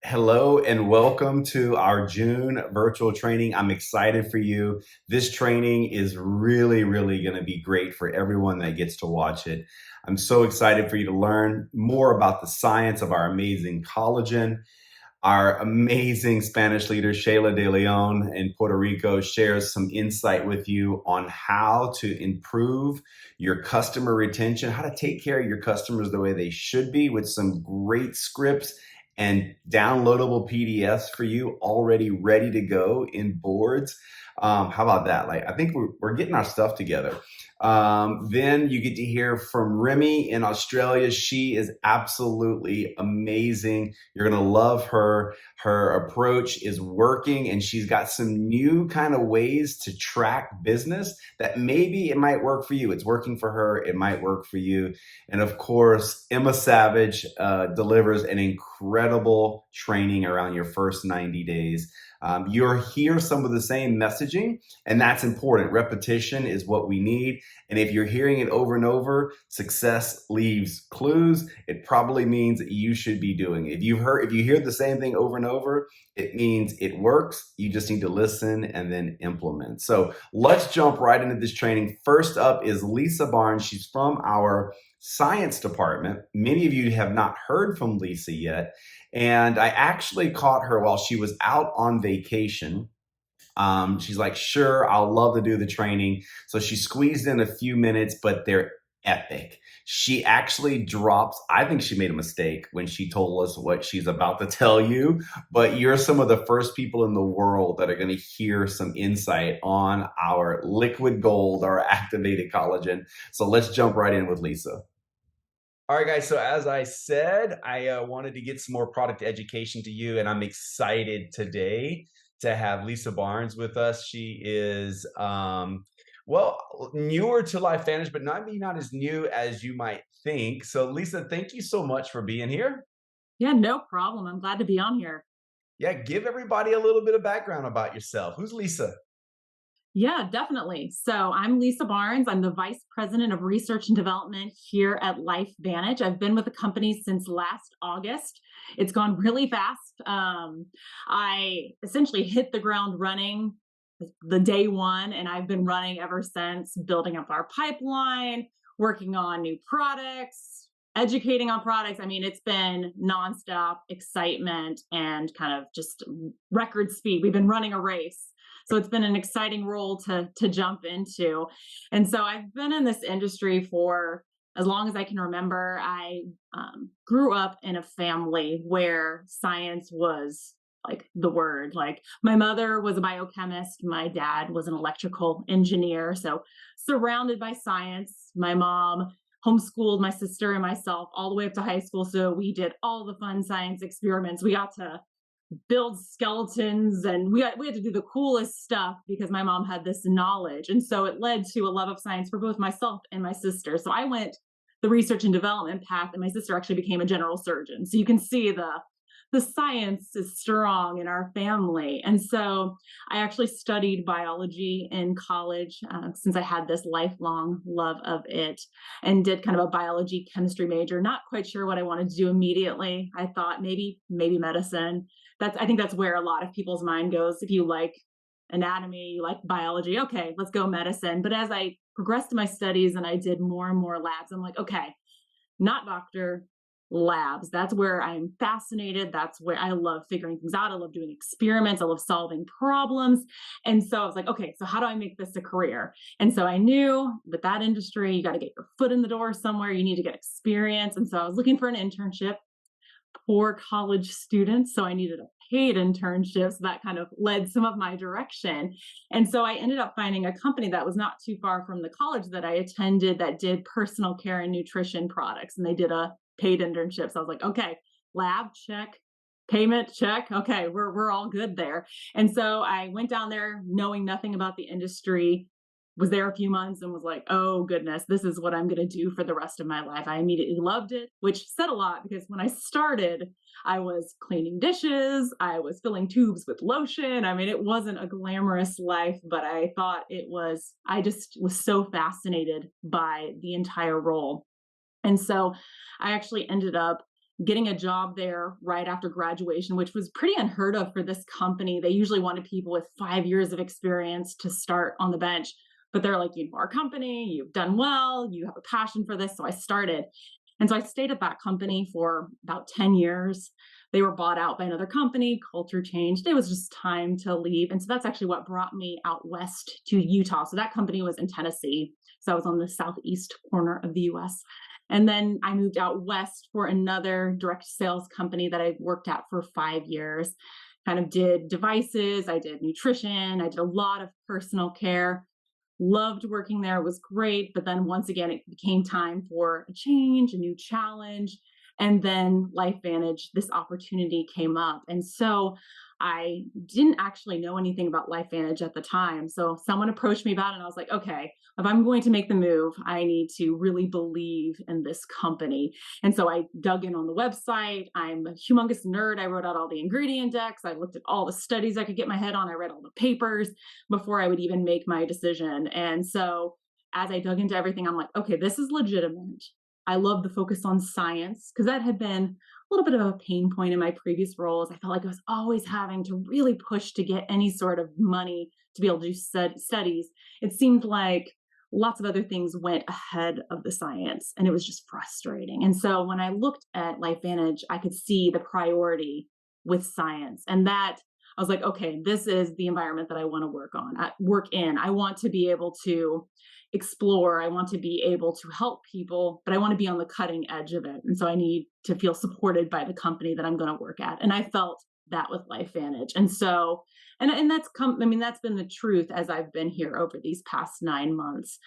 Hello and welcome to our June virtual training. I'm excited for you. This training is really going to be great for everyone that gets to watch it. I'm so excited for you to learn more about the science of our amazing collagen. Our amazing Spanish leader, Shayla De Leon in Puerto Rico, shares some insight with you on how to improve your customer retention, how to take care of your customers the way they should be with some great scripts and downloadable PDFs for you already ready to go in boards. How about that? Like, I think we're getting our stuff together. Then you get to hear from Remy in Australia. She is absolutely amazing. You're going to love her. Her approach is working, and she's got some new kind of ways to track business that maybe it might work for you. It's working for her. It might work for you. And of course, Emma Savage delivers an incredible training around your first 90 days. You'll hear some of the same messaging, and that's important. Repetition is what we need. And if you're hearing it over and over, success leaves clues. It probably means that you should be doing it. If you hear the same thing over and over, it means it works. You just need to listen and then implement. So let's jump right into this training. First up is Lisa Barnes. She's from our science department. Many of you have not heard from Lisa yet. And I actually caught her while she was out on vacation. She's like, sure, I'll love to do the training. So she squeezed in a few minutes, but they're epic. She actually drops, I think she made a mistake when she told us what she's about to tell you, but you're some of the first people in the world that are going to hear some insight on our liquid gold, our activated collagen. So let's jump right in with Lisa. All right, guys. So as I said, I wanted to get some more product education to you, and I'm excited today to have Lisa Barnes with us. She is, well, newer to LifeVantage, but maybe not as new as you might think. So Lisa, thank you so much for being here. Yeah, no problem. I'm glad to be on here. Yeah, give everybody a little bit of background about yourself. Who's Lisa? Yeah, definitely. So I'm Lisa Barnes. I'm the Vice President of Research and Development here at LifeVantage. I've been with the company since last August. It's gone really fast. I essentially hit the ground running the day one, and I've been running ever since, building up our pipeline, working on new products, educating on products. I mean, it's been nonstop excitement and kind of just record speed. We've been running a race. So it's been an exciting role to jump into. And so I've been in this industry for as long as I can remember. I grew up in a family where science was like the word. Like my mother was a biochemist, my dad was an electrical engineer. So surrounded by science, my mom homeschooled my sister and myself all the way up to high school. So we did all the fun science experiments. We got to build skeletons, and we had to do the coolest stuff because my mom had this knowledge. And so it led to a love of science for both myself and my sister. So I went the research and development path, and my sister actually became a general surgeon. So you can see the science is strong in our family. And so I actually studied biology in college, since I had this lifelong love of it, and did kind of a biology chemistry major. Not quite sure what I wanted to do immediately. I thought maybe medicine. I think that's where a lot of people's mind goes. If you like anatomy, you like biology, okay, let's go medicine. But as I progressed in my studies and I did more and more labs, I'm like, okay, not doctor, labs. That's where I'm fascinated. That's where I love figuring things out. I love doing experiments. I love solving problems. And so I was like, okay, so how do I make this a career? And so I knew with that industry, you got to get your foot in the door somewhere. You need to get experience. And so I was looking for an internship for college students. So I needed a paid internship. So that kind of led some of my direction. And so I ended up finding a company that was not too far from the college that I attended that did personal care and nutrition products. And they did a paid internship. So I was like, okay, lab check, payment check. Okay, we're all good there. And so I went down there knowing nothing about the industry, was there a few months and was like, oh goodness, this is what I'm going to do for the rest of my life. I immediately loved it, which said a lot because when I started, I was cleaning dishes, I was filling tubes with lotion. I mean, it wasn't a glamorous life, but I thought it was, I just was so fascinated by the entire role. And so I actually ended up getting a job there right after graduation, which was pretty unheard of for this company. They usually wanted people with 5 years of experience to start on the bench. But they're like, you know, our company, you've done well, you have a passion for this. So I started. And so I stayed at that company for about 10 years. They were bought out by another company, culture changed. It was just time to leave. And so that's actually what brought me out west to Utah. So that company was in Tennessee. So I was on the southeast corner of the US. And then I moved out west for another direct sales company that I worked at for 5 years. Kind of did devices, I did nutrition, I did a lot of personal care. Loved working there. It was great. But then once again, it became time for a change, a new challenge. And then LifeVantage, this opportunity came up. And so I didn't actually know anything about LifeVantage at the time. So someone approached me about it, and I was like, okay, if I'm going to make the move, I need to really believe in this company. And so I dug in on the website. I'm a humongous nerd. I wrote out all the ingredient decks. I looked at all the studies I could get my head on. I read all the papers before I would even make my decision. And so as I dug into everything, I'm like, okay, this is legitimate. I love the focus on science because that had been a little bit of a pain point in my previous roles. I felt like I was always having to really push to get any sort of money to be able to do studies. It seemed like lots of other things went ahead of the science, and it was just frustrating. And so when I looked at LifeVantage, I could see the priority with science, and that I was like, okay, this is the environment that I want to work in. I want to be able to explore. I want to be able to help people, but I want to be on the cutting edge of it. And so I need to feel supported by the company that I'm going to work at. And I felt that with LifeVantage. And so, and that's come, I mean, that's been the truth as I've been here over these past 9 months.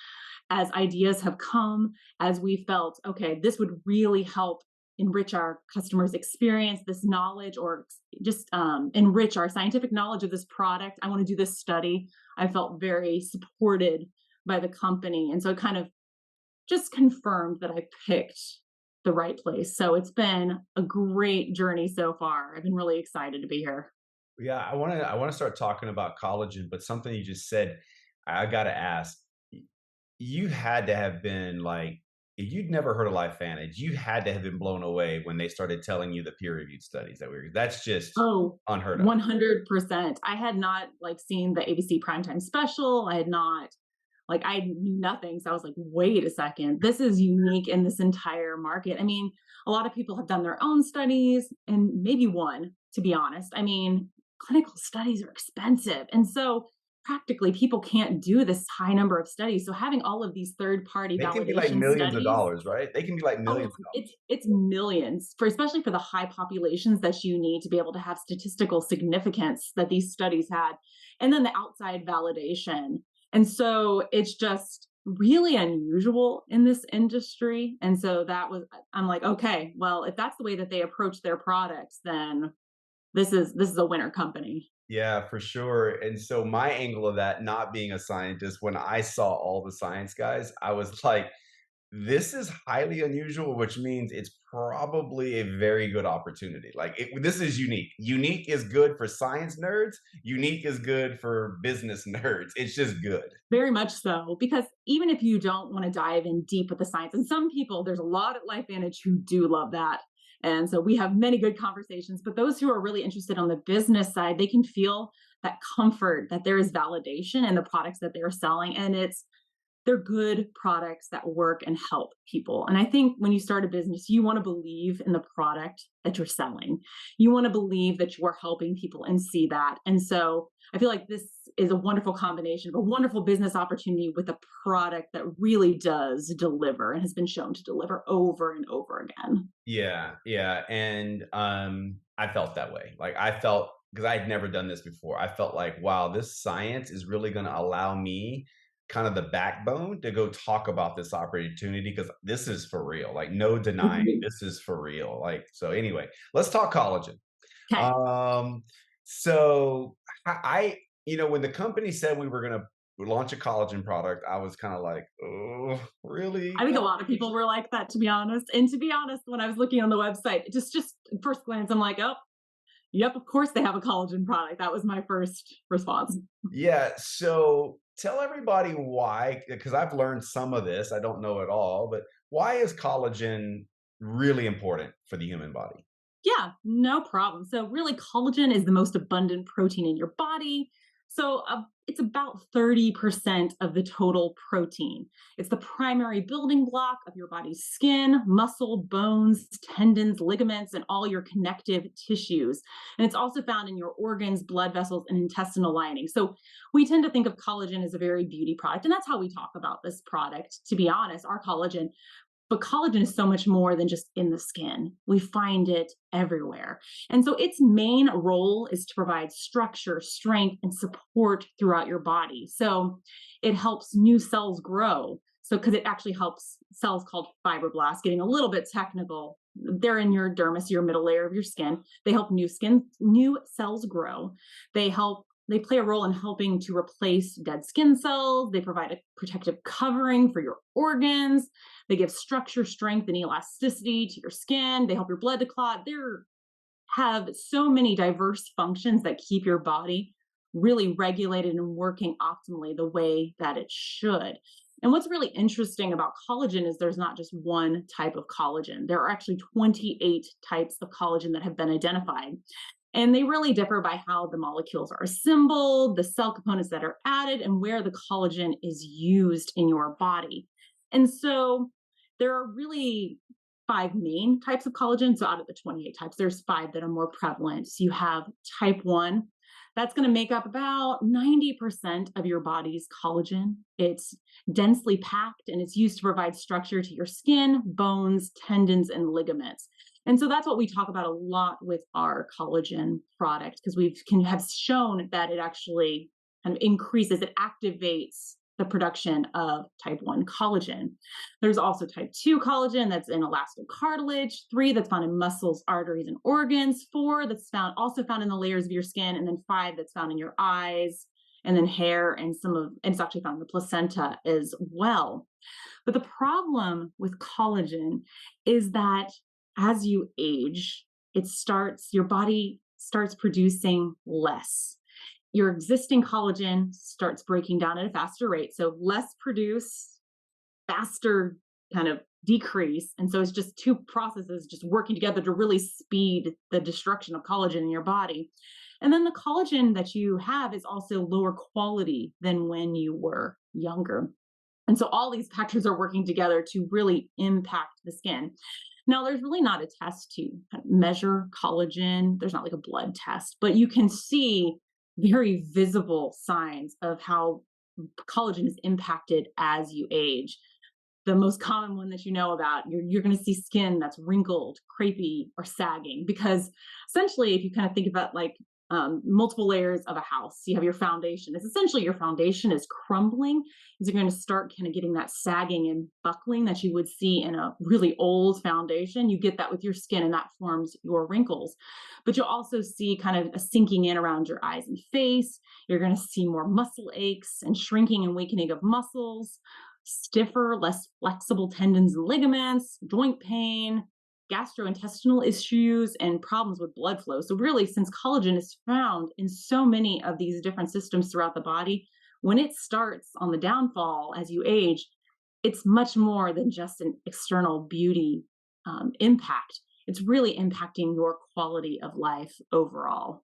As ideas have come, as we felt, okay, this would really help enrich our customers' experience, this knowledge, or just enrich our scientific knowledge of this product. I want to do this study. I felt very supported by the company. And so it kind of just confirmed that I picked the right place. So it's been a great journey so far. I've been really excited to be here. Yeah, I want to start talking about collagen, but something you just said, I got to ask. You had to have been like, if you'd never heard of LifeVantage, you had to have been blown away when they started telling you the peer-reviewed studies that were. That's just Oh, unheard of. 100%. I had not like seen the ABC primetime special. I had not like I knew nothing. So I was like, wait a second, this is unique in this entire market. I mean, a lot of people have done their own studies and maybe one, to be honest. I mean, clinical studies are expensive. And so practically people can't do this high number of studies. So having all of these third party They can be like validation millions of studies. dollars, right? They can be like Oh, millions of dollars. it's millions for especially for the high populations that you need to be able to have statistical significance that these studies had, and then the outside validation. And so it's just really unusual in this industry. And so that was I'm like, okay, well, if that's the way that they approach their products, then this is a winner company. Yeah, for sure. And so my angle of that, not being a scientist, when I saw all the science guys, I was like, this is highly unusual, which means it's probably a very good opportunity. Like this is unique. Unique is good for science nerds. Unique is good for business nerds. It's just good. Very much so, because even if you don't want to dive in deep with the science, and some people, there's a lot at LifeVantage who do love that. And so we have many good conversations, but those who are really interested on the business side, they can feel that comfort that there is validation in the products that they're selling. And they're good products that work and help people. And I think when you start a business, you want to believe in the product that you're selling. You want to believe that you are helping people and see that. And so I feel like this is a wonderful combination of a wonderful business opportunity with a product that really does deliver and has been shown to deliver over and over again. Yeah, yeah. And I felt that way. Like I felt because I had never done this before. I felt like, wow, this science is really going to allow me kind of the backbone to go talk about this opportunity because this is for real. Like no denying Agreed. this is for real. Like so anyway, let's talk collagen. Okay. Um so when the company said we were going to launch a collagen product, I was kind of like, "Oh, really?" I think a lot of people were like that, to be honest. And to be honest, when I was looking on the website, just first glance, I'm like, oh, yep, of course they have a collagen product. That was my first response. Yeah, so tell everybody why, because I've learned some of this. I don't know it all, but why is collagen? really important for the human body. Yeah, no problem. So, really, collagen is the most abundant protein in your body. So, it's about 30% of the total protein. It's the primary building block of your body's skin, muscle, bones, tendons, ligaments, and all your connective tissues. And it's also found in your organs, blood vessels, and intestinal lining. So, we tend to think of collagen as a very beauty product. And that's how we talk about this product, to be honest, our collagen. But collagen is so much more than just in the skin. We find it everywhere. And so its main role is to provide structure, strength, and support throughout your body. So it helps new cells grow. So, because it actually helps cells called fibroblasts, getting a little bit technical. They're in your dermis, your middle layer of your skin. They help new cells grow. They play a role in helping to replace dead skin cells. They provide a protective covering for your organs. They give structure, strength, and elasticity to your skin. They help your blood to clot. They have so many diverse functions that keep your body really regulated and working optimally the way that it should. And what's really interesting about collagen is there's not just one type of collagen. There are actually 28 types of collagen that have been identified. And they really differ by how the molecules are assembled, the cell components that are added, and where the collagen is used in your body. And so there are really five main types of collagen. So out of the 28 types, there's five that are more prevalent. So you have type 1. That's going to make up about 90% of your body's collagen. It's densely packed and it's used to provide structure to your skin, bones, tendons, and ligaments. And so that's what we talk about a lot with our collagen product because we can have shown that it actually kind of increases, it activates the production of type 1 collagen. There's also type 2 collagen that's in elastic cartilage, 3 that's found in muscles, arteries, and organs, 4 that's also found in the layers of your skin, and then 5 that's found in your eyes, and then hair, and it's actually found in the placenta as well. But the problem with collagen is that as you age, your body starts producing less. Your existing collagen starts breaking down at a faster rate. So less produce, faster kind of decrease. And so it's just two processes just working together to really speed the destruction of collagen in your body. And then the collagen that you have is also lower quality than when you were younger. And so all these factors are working together to really impact the skin. Now, there's really not a test to measure collagen. There's not like a blood test, but you can see very visible signs of how collagen is impacted as you age. The most common one that you know about, you're going to see skin that's wrinkled, crepey, or sagging. Because essentially, if you kind of think about like multiple layers of a house, you have your foundation. It's essentially your foundation is crumbling. Is you're going to start kind of getting that sagging and buckling that you would see in a really old foundation. You get that with your skin, and that forms your wrinkles. But you'll also see kind of a sinking in around your eyes and face. You're going to see more muscle aches and shrinking and weakening of muscles, stiffer, less flexible tendons and ligaments, joint pain, gastrointestinal issues, and problems with blood flow. So, really, since collagen is found in so many of these different systems throughout the body, when it starts on the downfall as you age, it's much more than just an external beauty impact. It's really impacting your quality of life overall.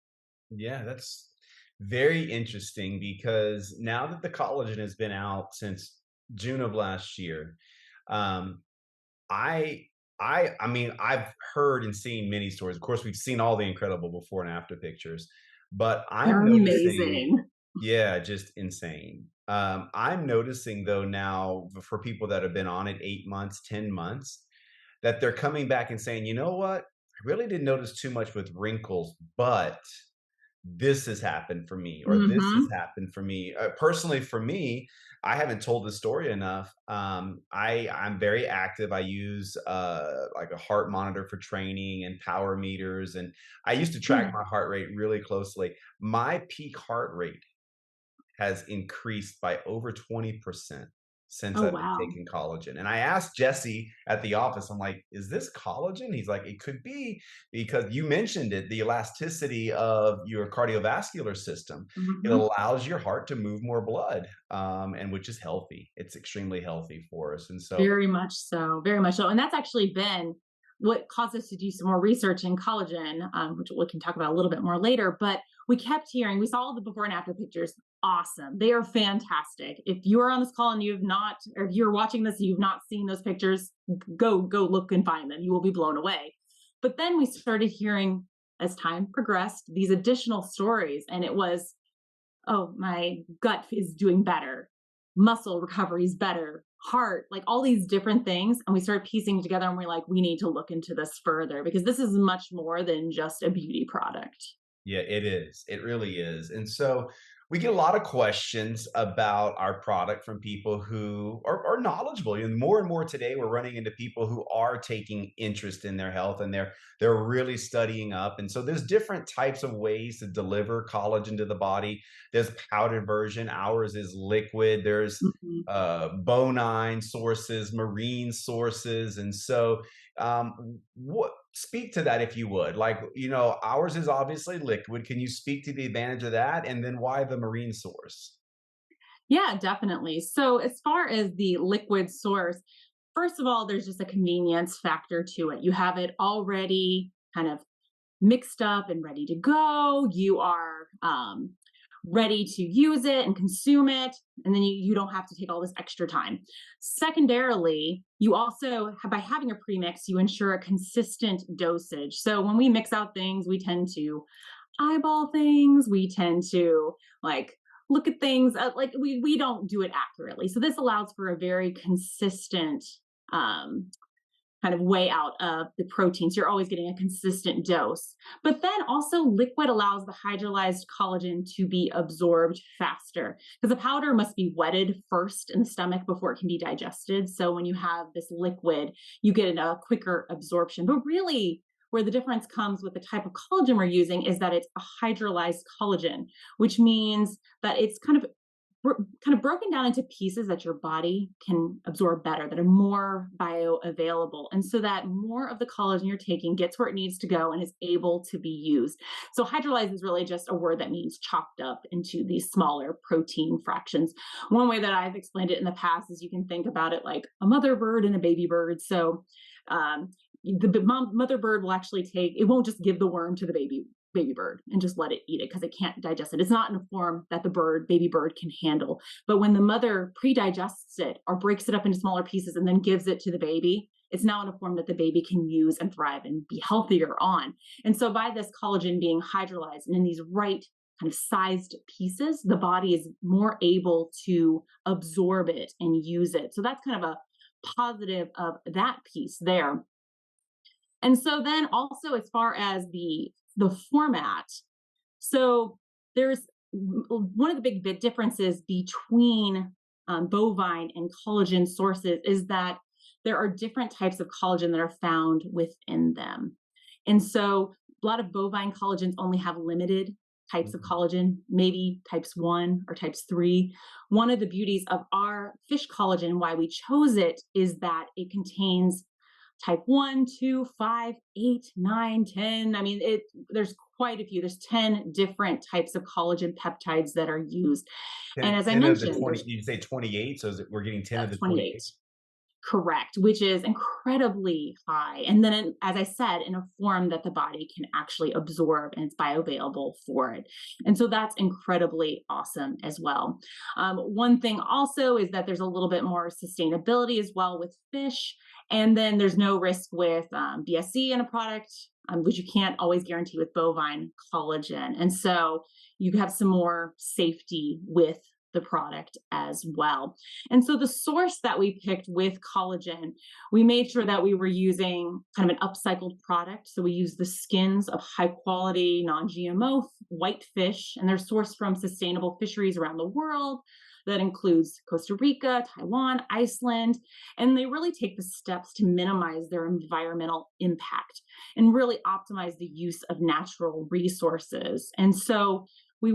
Yeah, that's very interesting because now that the collagen has been out since June of last year, um, I I mean, I've heard and seen many stories. Of course, we've seen all the incredible before and after pictures, but I'm They're noticing, amazing. yeah, just insane. I'm noticing though now for people that have been on it 8 months, 10 months, that they're coming back and saying, you know what? I really didn't notice too much with wrinkles, but this has happened for me or this has Hmm. happened for me. Personally, for me, I haven't told this story enough. I'm very active. I use like a heart monitor for training and power meters, and I used to track Yeah. my heart rate really closely. My peak heart rate has increased by over 20% since Oh, I've been wow. taking collagen. And I asked Jesse at the office, I'm like, is this collagen? He's like, it could be because you mentioned it, the elasticity of your cardiovascular system. It Hmm. allows your heart to move more blood, and which is healthy. It's extremely healthy for us. And so, Very much so. Very much so. And that's actually been what caused us to do some more research in collagen, which we can talk about a little bit more later. But we kept hearing, we saw the before and after pictures. Awesome. They are fantastic. If you are on this call and you have not, or if you're watching this and you've not seen those pictures, go look and find them. You will be blown away. But then we started hearing, as time progressed, these additional stories. And it was, oh, my gut is doing better, muscle recovery is better, heart, like all these different things. And we started piecing together and we're like, we need to look into this further because this is much more than just a beauty product. Yeah, it is. It really is. And so we get a lot of questions about our product from people who are knowledgeable. And more today, we're running into people who are taking interest in their health and they're really studying up. And so there's different types of ways to deliver collagen to the body. There's powdered version. Ours is liquid. There's Mhm. bovine sources, marine sources. And so what speak to that if you would. Like, ours is obviously liquid. Can you speak to the advantage of that and then why the marine source? Yeah, definitely. So, as far as the liquid source, first of all, there's just a convenience factor to it. You have it already kind of mixed up and ready to go. You are ready to use it and consume it. And then you don't have to take all this extra time. Secondarily, you also, by having a premix, you ensure a consistent dosage. So when we mix out things, we tend to eyeball things. We tend to like look at things like we don't do it accurately. So this allows for a very consistent um, kind of way out of the proteins. You're always getting a consistent dose. But then also liquid allows the hydrolyzed collagen to be absorbed faster because the powder must be wetted first in the stomach before it can be digested. So when you have this liquid, you get a quicker absorption. But really, where the difference comes with the type of collagen we're using is that it's a hydrolyzed collagen, which means that it's kind of broken down into pieces that your body can absorb better, that are more bioavailable. And so that more of the collagen you're taking gets where it needs to go and is able to be used. So hydrolyzed is really just a word that means chopped up into these smaller protein fractions. One way that I've explained it in the past is you can think about it like a mother bird and a baby bird. So the mother bird will actually it won't just give the worm to the baby bird and just let it eat it because it can't digest it. It's not in a form that the baby bird can handle. But when the mother pre-digests it or breaks it up into smaller pieces and then gives it to the baby, it's now in a form that the baby can use and thrive and be healthier on. And so by this collagen being hydrolyzed and in these right kind of sized pieces, the body is more able to absorb it and use it. So that's kind of a positive of that piece there. And so then also as far as the format, so there's one of the big differences between bovine and collagen sources is that there are different types of collagen that are found within them. And so a lot of bovine collagens only have limited types of Mhm. collagen, maybe types 1 or types 3. One of the beauties of our fish collagen, why we chose it, is that it contains type 1, 2, 5, 8, 9, 10. I mean, there's quite a few. There's 10 different types of collagen peptides that are used. And 10, as I 10 of the mentioned, 20, there's you say 28. So we're getting 10 of the 28. 28. Correct, which is incredibly high. And then, as I said, in a form that the body can actually absorb and it's bioavailable for it. And so that's incredibly awesome as well. One thing also is that there's a little bit more sustainability as well with fish. And then there's no risk with BSE in a product, which you can't always guarantee with bovine collagen. And so you have some more safety with the product as well. And so the source that we picked with collagen, we made sure that we were using kind of an upcycled product. So we use the skins of high quality, non GMO white fish, and they're sourced from sustainable fisheries around the world. That includes Costa Rica, Taiwan, Iceland, and they really take the steps to minimize their environmental impact and really optimize the use of natural resources. And so we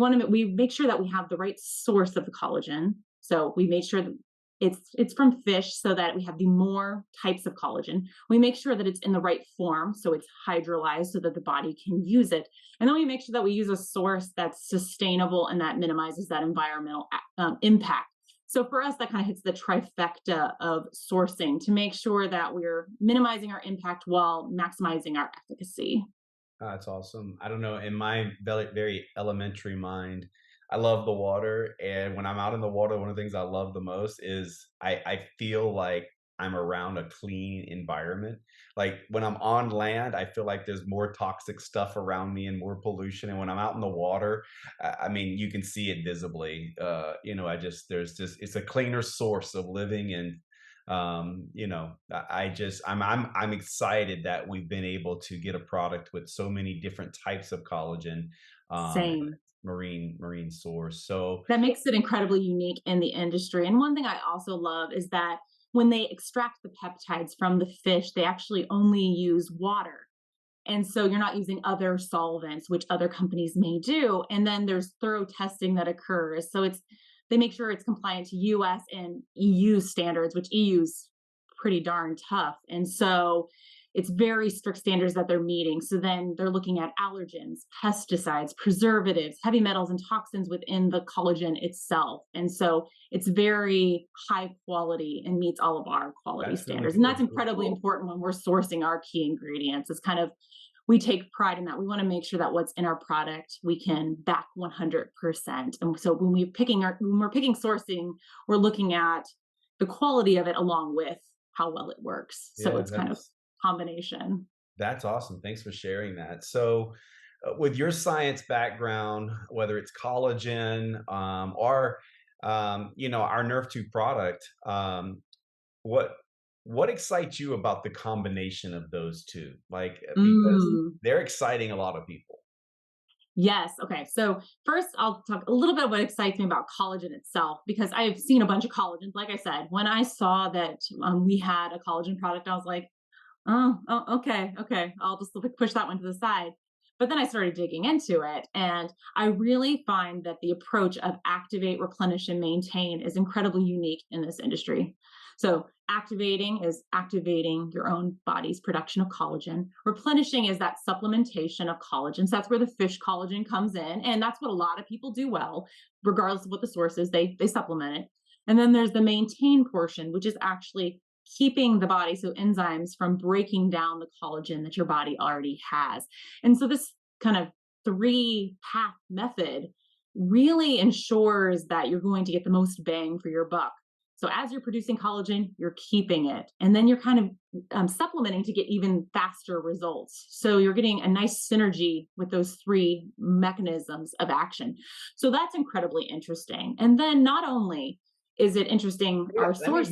make sure that we have the right source of the collagen. So we made sure that it's from fish so that we have the more types of collagen. We make sure that it's in the right form, so it's hydrolyzed so that the body can use it. And then we make sure that we use a source that's sustainable and that minimizes that environmental impact. So for us, that kind of hits the trifecta of sourcing to make sure that we're minimizing our impact while maximizing our efficacy. That's awesome. I don't know. In my very elementary mind, I love the water, and when I'm out in the water, one of the things I love the most is I feel like I'm around a clean environment. Like when I'm on land, I feel like there's more toxic stuff around me and more pollution. And when I'm out in the water, I mean, you can see it visibly. I just there's just it's a cleaner source of living and I'm excited that we've been able to get a product with so many different types of collagen, Same. marine source. So That makes it incredibly unique in the industry. And one thing I also love is that when they extract the peptides from the fish, they actually only use water. And so you're not using other solvents, which other companies may do. And then there's thorough testing that occurs. So they make sure it's compliant to US and EU standards, which EU's pretty darn tough. And so it's very strict standards that they're meeting. So then they're looking at allergens, pesticides, preservatives, heavy metals, and toxins within the collagen itself. And so it's very high quality and meets all of our quality that's really standards. And that's really incredibly cool. important when we're sourcing our key ingredients. It's kind of, we take pride in that. We want to make sure that what's in our product we can back 100%. And so when we're picking sourcing, we're looking at the quality of it along with how well it works. So Yeah, it's kind of combination. that's awesome. Thanks for sharing that. So, with your science background, whether it's collagen or our Nerf 2 product, what what excites you about the combination of those two? Like because Mm, they're exciting a lot of people. yes. Okay. So first, I'll talk a little bit of what excites me about collagen itself because I've seen a bunch of collagens. Like I said, when I saw that we had a collagen product, I was like, oh, okay, okay. I'll just push that one to the side. But then I started digging into it, and I really find that the approach of activate, replenish, and maintain is incredibly unique in this industry. So, activating is activating your own body's production of collagen. Replenishing is that supplementation of collagen. So, that's where the fish collagen comes in. And that's what a lot of people do well, regardless of what the source is, they supplement it. And then there's the maintain portion, which is actually keeping the body, so enzymes, from breaking down the collagen that your body already has. And so this kind of three path method really ensures that you're going to get the most bang for your buck. So as you're producing collagen, you're keeping it, and then you're kind of supplementing to get even faster results. So you're getting a nice synergy with those three mechanisms of action. So that's incredibly interesting. And then not only is it interesting, Yeah, our I mean, source of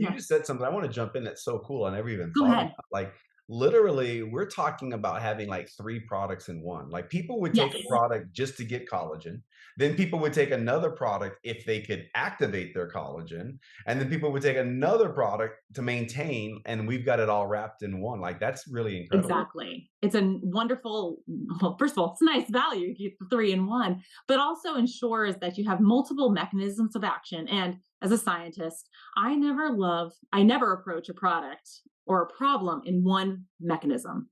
you yeah, just said something. I want to jump in. That's so cool. I never even go thought ahead. about. Like, literally, we're talking about having like three products in one. Like, people would take Yes, a product just to get collagen. Then people would take another product if they could activate their collagen, and then people would take another product to maintain. And we've got it all wrapped in one. Like, that's really incredible. exactly. It's a wonderful, well, first of all, it's a nice value. You get the three in one, but also ensures that you have multiple mechanisms of action. And as a scientist, I never approach a product or a problem in one mechanism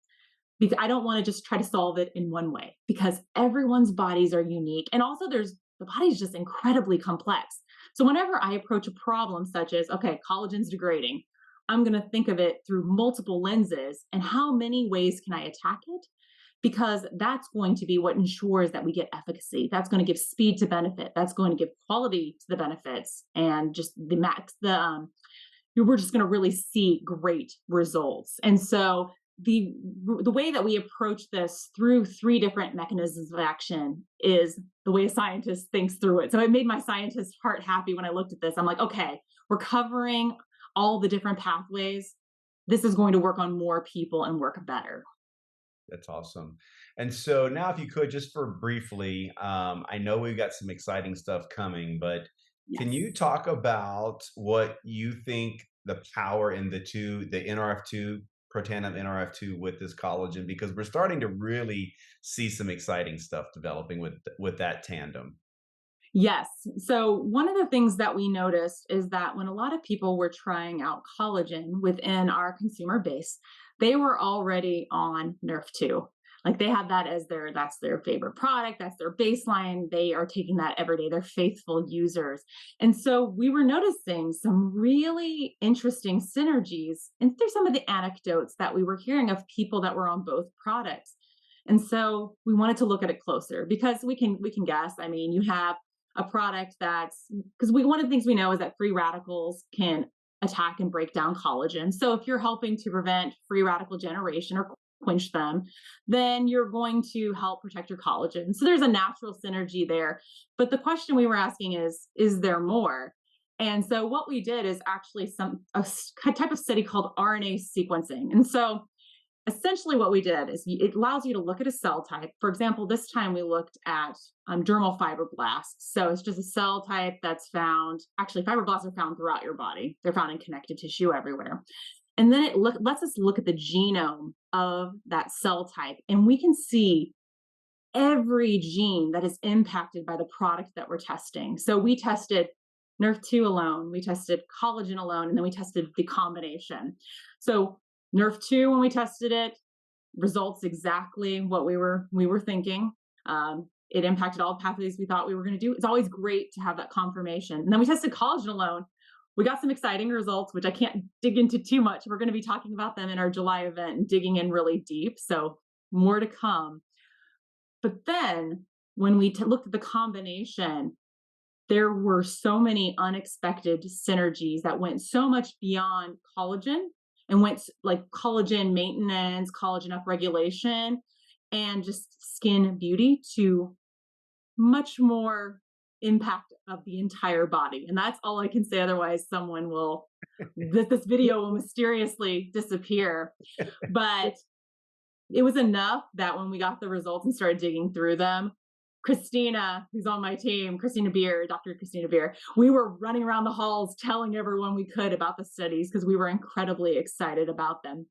because I don't want to just try to solve it in one way because everyone's bodies are unique. And also, the body is just incredibly complex. So, whenever I approach a problem such as, okay, collagen's degrading, I'm going to think of it through multiple lenses and how many ways can I attack it? Because that's going to be what ensures that we get efficacy. That's going to give speed to benefit. That's going to give quality to the benefits and just we're just going to really see great results. And so the way that we approach this through three different mechanisms of action is the way a scientist thinks through it. So it made my scientist heart happy when I looked at this. I'm like, okay, we're covering all the different pathways. This is going to work on more people and work better. That's awesome. And so now, if you could, just for briefly, I know we've got some exciting stuff coming, but can you Yes. talk about what you think the power in the NRF2, Protandim NRF2 with this collagen? Because we're starting to really see some exciting stuff developing with that tandem. Yes. So, one of the things that we noticed is that when a lot of people were trying out collagen within our consumer base, they were already on Nerf 2. Like they have that as that's their favorite product, that's their baseline. They are taking that every day. They're faithful users. And so we were noticing some really interesting synergies and through some of the anecdotes that we were hearing of people that were on both products. And so we wanted to look at it closer because we can guess. I mean, you have a product that's because we one of the things we know is that free radicals can attack and break down collagen. So if you're helping to prevent free radical generation or quench them, then you're going to help protect your collagen. So there's a natural synergy there. But the question we were asking is there more? And so what we did is actually type of study called RNA sequencing. And so essentially what we did is it allows you to look at a cell type. For example, this time we looked at dermal fibroblasts. So it's just a cell type that's found, actually fibroblasts are found throughout your body. They're found in connective tissue everywhere. And then lets us look at the genome of that cell type. And we can see every gene that is impacted by the product that we're testing. So we tested NRF2 alone, we tested collagen alone, and then we tested the combination. So NRF2, when we tested it, results exactly what we were thinking. It impacted all pathways we thought we were going to do. It's always great to have that confirmation. And then we tested collagen alone. We got some exciting results, which I can't dig into too much. We're going to be talking about them in our July event and digging in really deep. So more to come. But then when we looked at the combination, there were so many unexpected synergies that went so much beyond collagen and went like collagen maintenance, collagen upregulation, and just skin beauty to much more impact of the entire body. And that's all I can say. Otherwise, this video will mysteriously disappear. But it was enough that when we got the results and started digging through them, Christina, who's on my team, Christina Beer, Dr. Christina Beer, we were running around the halls telling everyone we could about the studies because we were incredibly excited about them.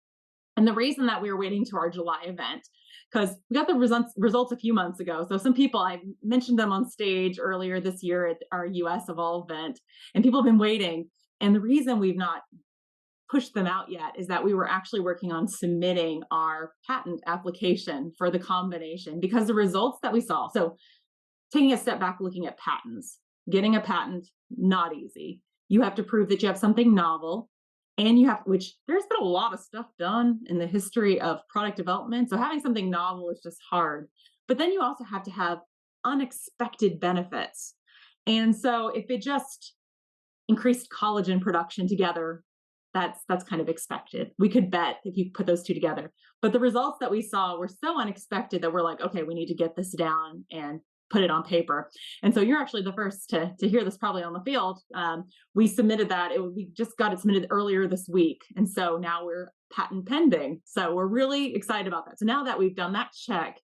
And the reason that we were waiting to our July event, because we got the results a few months ago. So some people, I mentioned them on stage earlier this year at our US Evolve event, and people have been waiting. And the reason we've not pushed them out yet is that we were actually working on submitting our patent application for the combination because the results that we saw. So taking a step back, looking at patents, getting a patent, not easy. You have to prove that you have something novel and which there's been a lot of stuff done in the history of product development. So having something novel is just hard, but then you also have to have unexpected benefits. And so if it just increased collagen production together, that's kind of expected. We could bet if you put those two together. But the results that we saw were so unexpected that we're like, okay, we need to get this down and put it on paper. And so you're actually the first to hear this probably on the field. We submitted that. We just got it submitted earlier this week. And so now we're patent pending. So we're really excited about that. So now that we've done that check,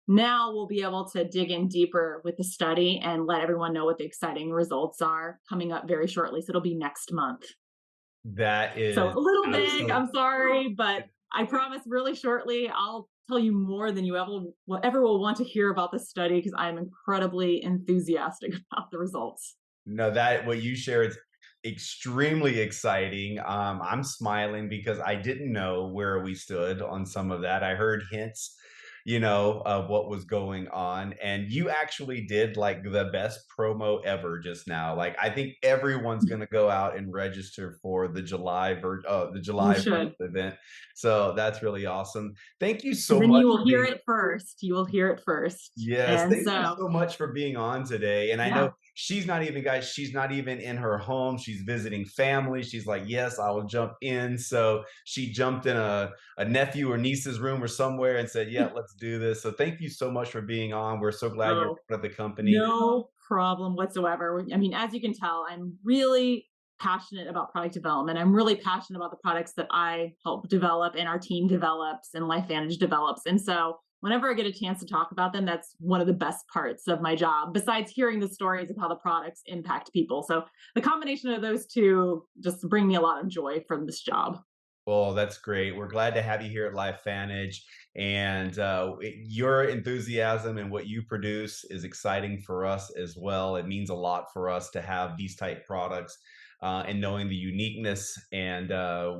now we'll be able to dig in deeper with the study and let everyone know what the exciting results are coming up very shortly. So it'll be next month. That is So a little big, I'm sorry, but I promise really shortly, I'll tell you more than you ever will want to hear about the study because I'm incredibly enthusiastic about the results. No, that what you shared is extremely exciting. I'm smiling because I didn't know where we stood on some of that. I heard hints, of what was going on, and you actually did like the best promo ever just now. Like I think everyone's going to go out and register for the You July should. event. So that's really awesome. Thank you And so then much you will for hear being it first. You will hear it first. Yes, And thank you so, so much for being on today. And I know yeah. she's not even in her home. She's visiting family. She's like, yes, I will jump in. So she jumped in a nephew or niece's room or somewhere and said, yeah, let's do this. So thank you so much for being on. We're so glad you're Oh, part of the company. no problem whatsoever. I mean, as you can tell, I'm really passionate about product development. I'm really passionate about the products that I help develop and our team develops and LifeVantage develops. And so whenever I get a chance to talk about them, that's one of the best parts of my job, besides hearing the stories of how the products impact people. So the combination of those two just bring me a lot of joy from this job. Well, that's great. We're glad to have you here at LifeVantage. And your enthusiasm and what you produce is exciting for us as well. It means a lot for us to have these type products and knowing the uniqueness and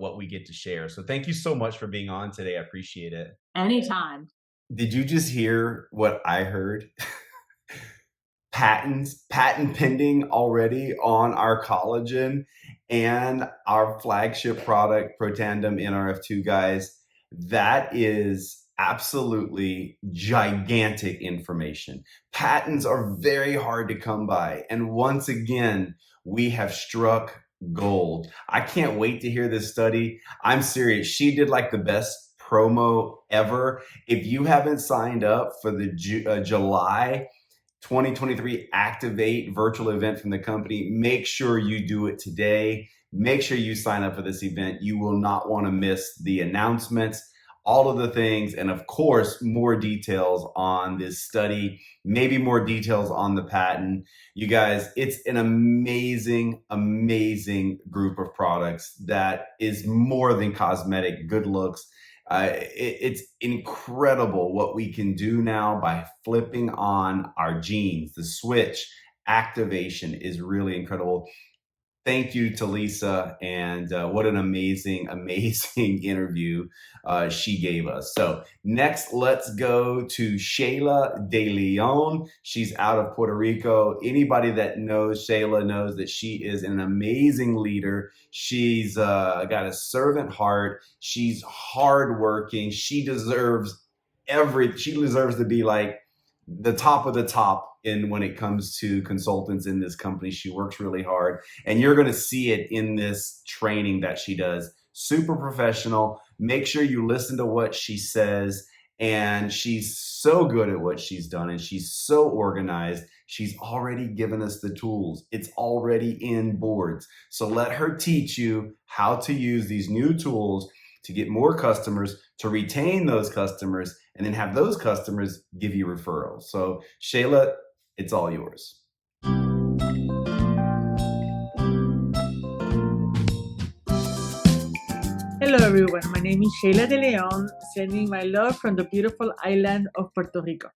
what we get to share. So thank you so much for being on today. I appreciate it. Anytime. Did you just hear what I heard? Patent pending already on our collagen and our flagship product, Protandem NRF2, guys. That is absolutely gigantic information. Patents are very hard to come by. And once again, we have struck gold. I can't wait to hear this study. I'm serious. She did like the best promo ever. If you haven't signed up for the July 2023 Activate virtual event from the company, make sure you do it today. Make sure you sign up for this event. You will not want to miss the announcements, all of the things, and of course, more details on this study, maybe more details on the patent. You guys, it's an amazing, amazing group of products that is more than cosmetic good looks. It's incredible what we can do now by flipping on our genes. The switch activation is really incredible. Thank you to Lisa, and what an amazing, amazing interview she gave us. So next, let's go to Shayla De Leon. She's out of Puerto Rico. Anybody that knows Shayla knows that she is an amazing leader. She's got a servant heart. She's hardworking. She deserves she deserves to be like the top of the top in when it comes to consultants in this company. She works really hard, and you're going to see it in this training that she does. Super professional. Make sure you listen to what she says, and she's so good at what she's done, and she's so organized. She's already given us the tools. It's already in boards. So let her teach you how to use these new tools to get more customers, to retain those customers, and then have those customers give you referrals. So Shayla, it's all yours. Hello everyone, my name is Shayla De Leon, sending my love from the beautiful island of Puerto Rico.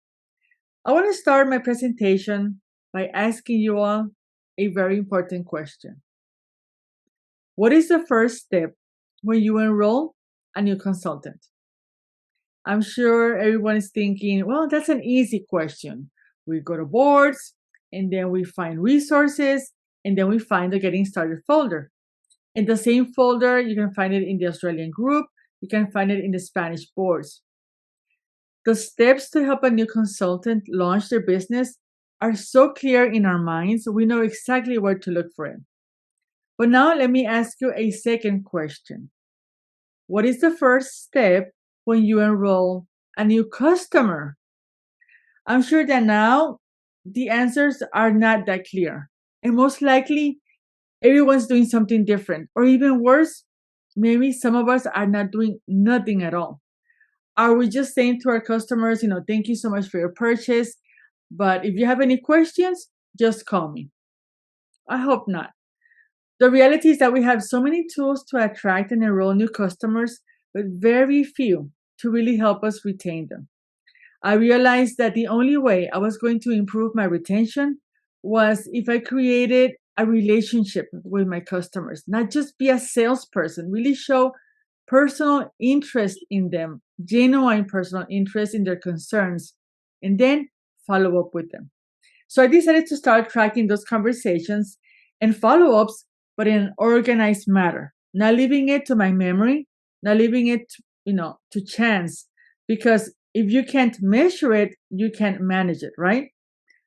I want to start my presentation by asking you all a very important question. What is the first step when you enroll a new consultant? I'm sure everyone is thinking, well, that's an easy question. We go to boards, and then we find resources, and then we find the Getting Started folder. In the same folder, you can find it in the Australian group, you can find it in the Spanish boards. The steps to help a new consultant launch their business are so clear in our minds, we know exactly where to look for it. But now let me ask you a second question. What is the first step when you enroll a new customer? I'm sure that now the answers are not that clear. And most likely, everyone's doing something different. Or even worse, maybe some of us are not doing nothing at all. Are we just saying to our customers, thank you so much for your purchase, but if you have any questions, just call me? I hope not. The reality is that we have so many tools to attract and enroll new customers, but very few to really help us retain them. I realized that the only way I was going to improve my retention was if I created a relationship with my customers, not just be a salesperson, really show personal interest in them, genuine personal interest in their concerns, and then follow up with them. So I decided to start tracking those conversations and follow-ups, but in an organized manner, not leaving it to my memory, not leaving it to chance, because if you can't measure it, you can't manage it, right?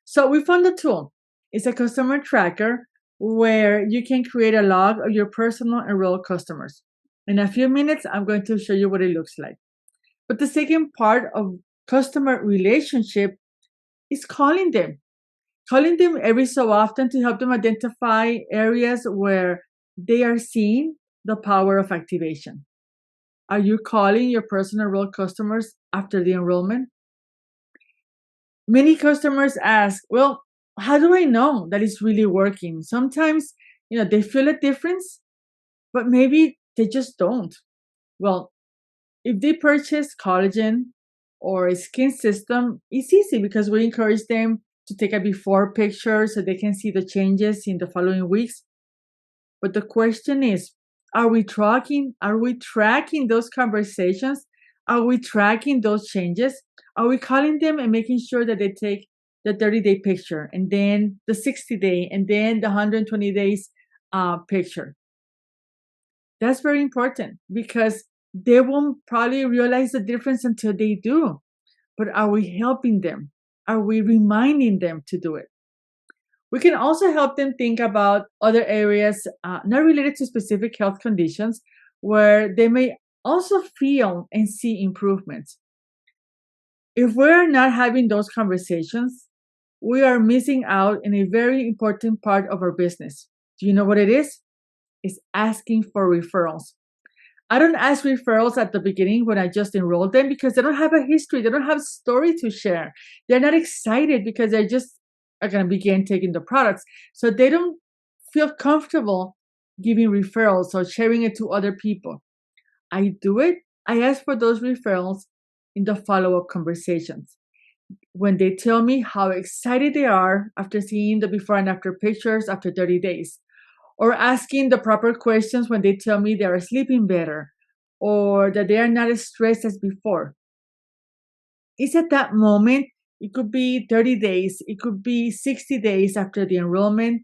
So we found a tool. It's a customer tracker where you can create a log of your personal enrolled customers. In a few minutes, I'm going to show you what it looks like. But the second part of customer relationship is calling them every so often to help them identify areas where they are seeing the power of activation. Are you calling your personal enrolled customers after the enrollment? Many customers ask, well, how do I know that it's really working? Sometimes, they feel a difference, but maybe they just don't. Well, if they purchase collagen or a skin system, it's easy because we encourage them to take a before picture so they can see the changes in the following weeks. But the question is, are we tracking those conversations? Are we tracking those changes? Are we calling them and making sure that they take the 30-day picture and then the 60-day and then the 120 days picture? That's very important because they won't probably realize the difference until they do. But are we helping them? Are we reminding them to do it? We can also help them think about other areas not related to specific health conditions where they may also feel and see improvements. If we're not having those conversations, we are missing out in a very important part of our business. Do you know what it is? It's asking for referrals. I don't ask referrals at the beginning when I just enrolled them because they don't have a history. They don't have a story to share. They're not excited because they just are going to begin taking the products. So they don't feel comfortable giving referrals or sharing it to other people. I do it. I ask for those referrals in the follow-up conversations. When they tell me how excited they are after seeing the before and after pictures after 30 days, or asking the proper questions when they tell me they are sleeping better or that they are not as stressed as before. It's at that moment, it could be 30 days, it could be 60 days after the enrollment,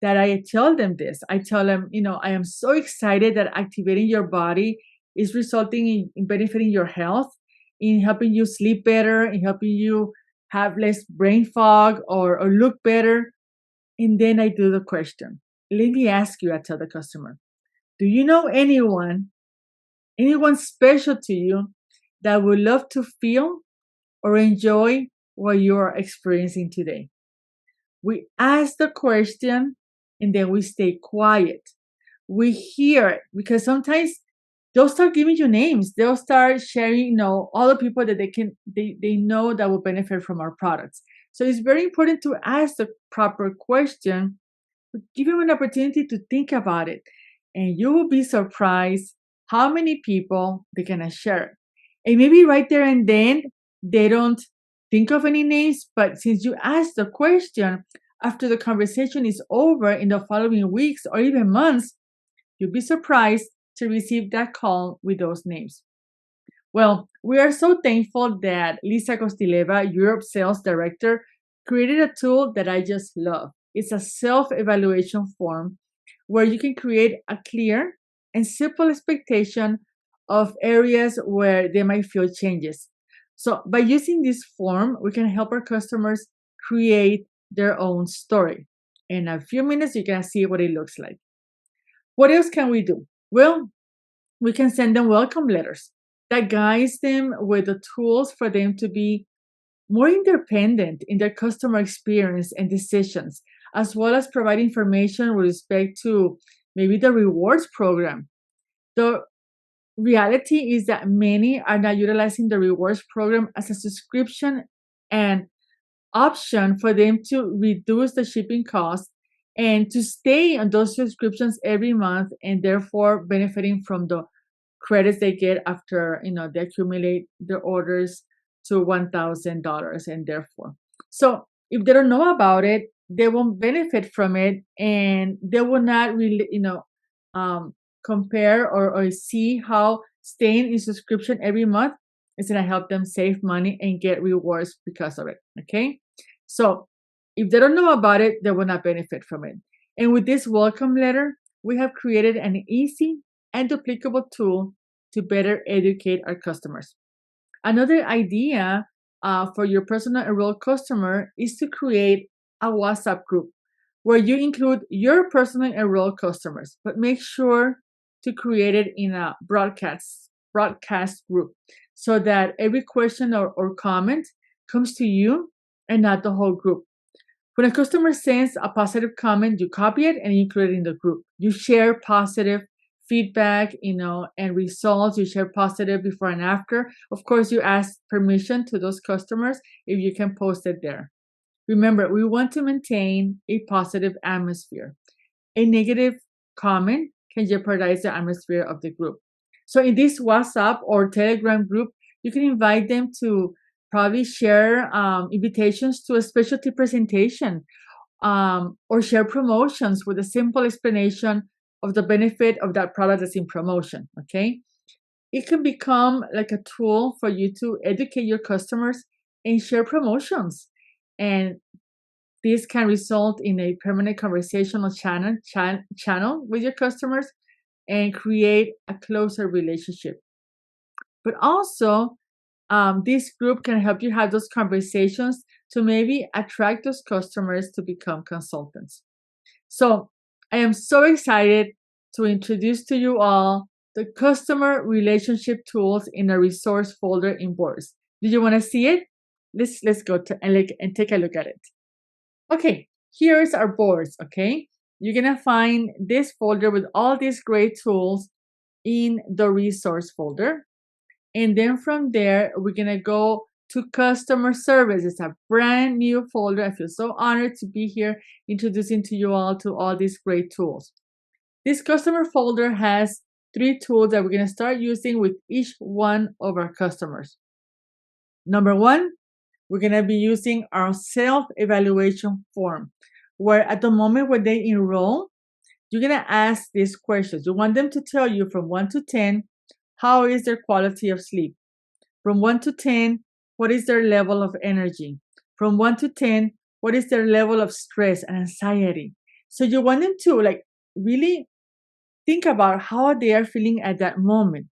that I tell them this. I tell them, I am so excited that activating your body is resulting in benefiting your health, in helping you sleep better, in helping you have less brain fog or look better. And then I do the question. Let me ask you, I tell the customer, do you know anyone special to you that would love to feel or enjoy what you are experiencing today? We ask the question and then we stay quiet. We hear it because sometimes they'll start giving you names. They'll start sharing, all the people that they know that will benefit from our products. So it's very important to ask the proper question. Give them an opportunity to think about it, and you will be surprised how many people they're gonna share it. And maybe right there and then they don't think of any names, but since you asked the question, after the conversation is over in the following weeks or even months, you'll be surprised to receive that call with those names. Well, we are so thankful that Lisa Kostileva, Europe Sales Director, created a tool that I just love. It's a self-evaluation form where you can create a clear and simple expectation of areas where they might feel changes. So by using this form, we can help our customers create their own story. In a few minutes, you can see what it looks like. What else can we do? Well, we can send them welcome letters that guides them with the tools for them to be more independent in their customer experience and decisions, as well as provide information with respect to maybe the rewards program. The reality is that many are not utilizing the rewards program as a subscription and option for them to reduce the shipping cost and to stay on those subscriptions every month, and therefore benefiting from the credits they get after they accumulate their orders to $1,000 and therefore. So if they don't know about it, they won't benefit from it, and they will not really compare or see how staying in subscription every month is going to help them save money and get rewards because of it. Okay, so if they don't know about it, they will not benefit from it. And with this welcome letter, we have created an easy and duplicable tool to better educate our customers. Another idea for your personal enrolled customer is to create a WhatsApp group where you include your personal enrolled customers, but make sure to create it in a broadcast group so that every question or comment comes to you and not the whole group. When a customer sends a positive comment, you copy it and include it in the group. You share positive feedback, and results. You share positive before and after. Of course, you ask permission to those customers if you can post it there. Remember, we want to maintain a positive atmosphere. A negative comment can jeopardize the atmosphere of the group. So in this WhatsApp or Telegram group, you can invite them to probably share invitations to a specialty presentation or share promotions with a simple explanation of the benefit of that product that's in promotion. Okay, it can become like a tool for you to educate your customers and share promotions. And this can result in a permanent conversational channel with your customers and create a closer relationship. But also, this group can help you have those conversations to maybe attract those customers to become consultants. So I am so excited to introduce to you all the customer relationship tools in a resource folder in Boards. Do you want to see it? Let's go to and take a look at it. Okay, here's our Boards. Okay, you're gonna find this folder with all these great tools in the resource folder. And then from there, we're going to go to customer service. It's a brand new folder. I feel so honored to be here introducing to you all to all these great tools. This customer folder has 3 tools that we're going to start using with each one of our customers. Number 1, we're going to be using our self-evaluation form, where at the moment when they enroll, you're going to ask these questions. You want them to tell you from 1 to 10, how is their quality of sleep? From 1 to 10, what is their level of energy? From 1 to 10, what is their level of stress and anxiety? So you want them to really think about how they are feeling at that moment.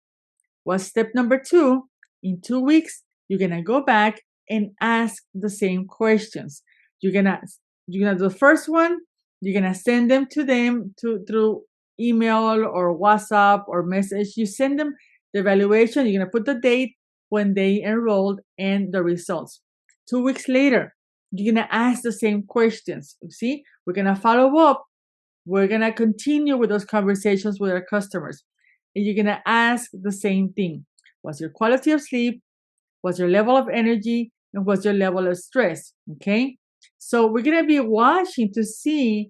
What's step number 2? In 2 weeks, you're gonna go back and ask the same questions. You're gonna do the first one. You're gonna send them to them through email or WhatsApp or message. You send them the evaluation. You're going to put the date when they enrolled and the results. 2 weeks later, you're going to ask the same questions. You see, we're going to follow up. We're going to continue with those conversations with our customers. And you're going to ask the same thing. What's your quality of sleep? What's your level of energy? And what's your level of stress? Okay. So we're going to be watching to see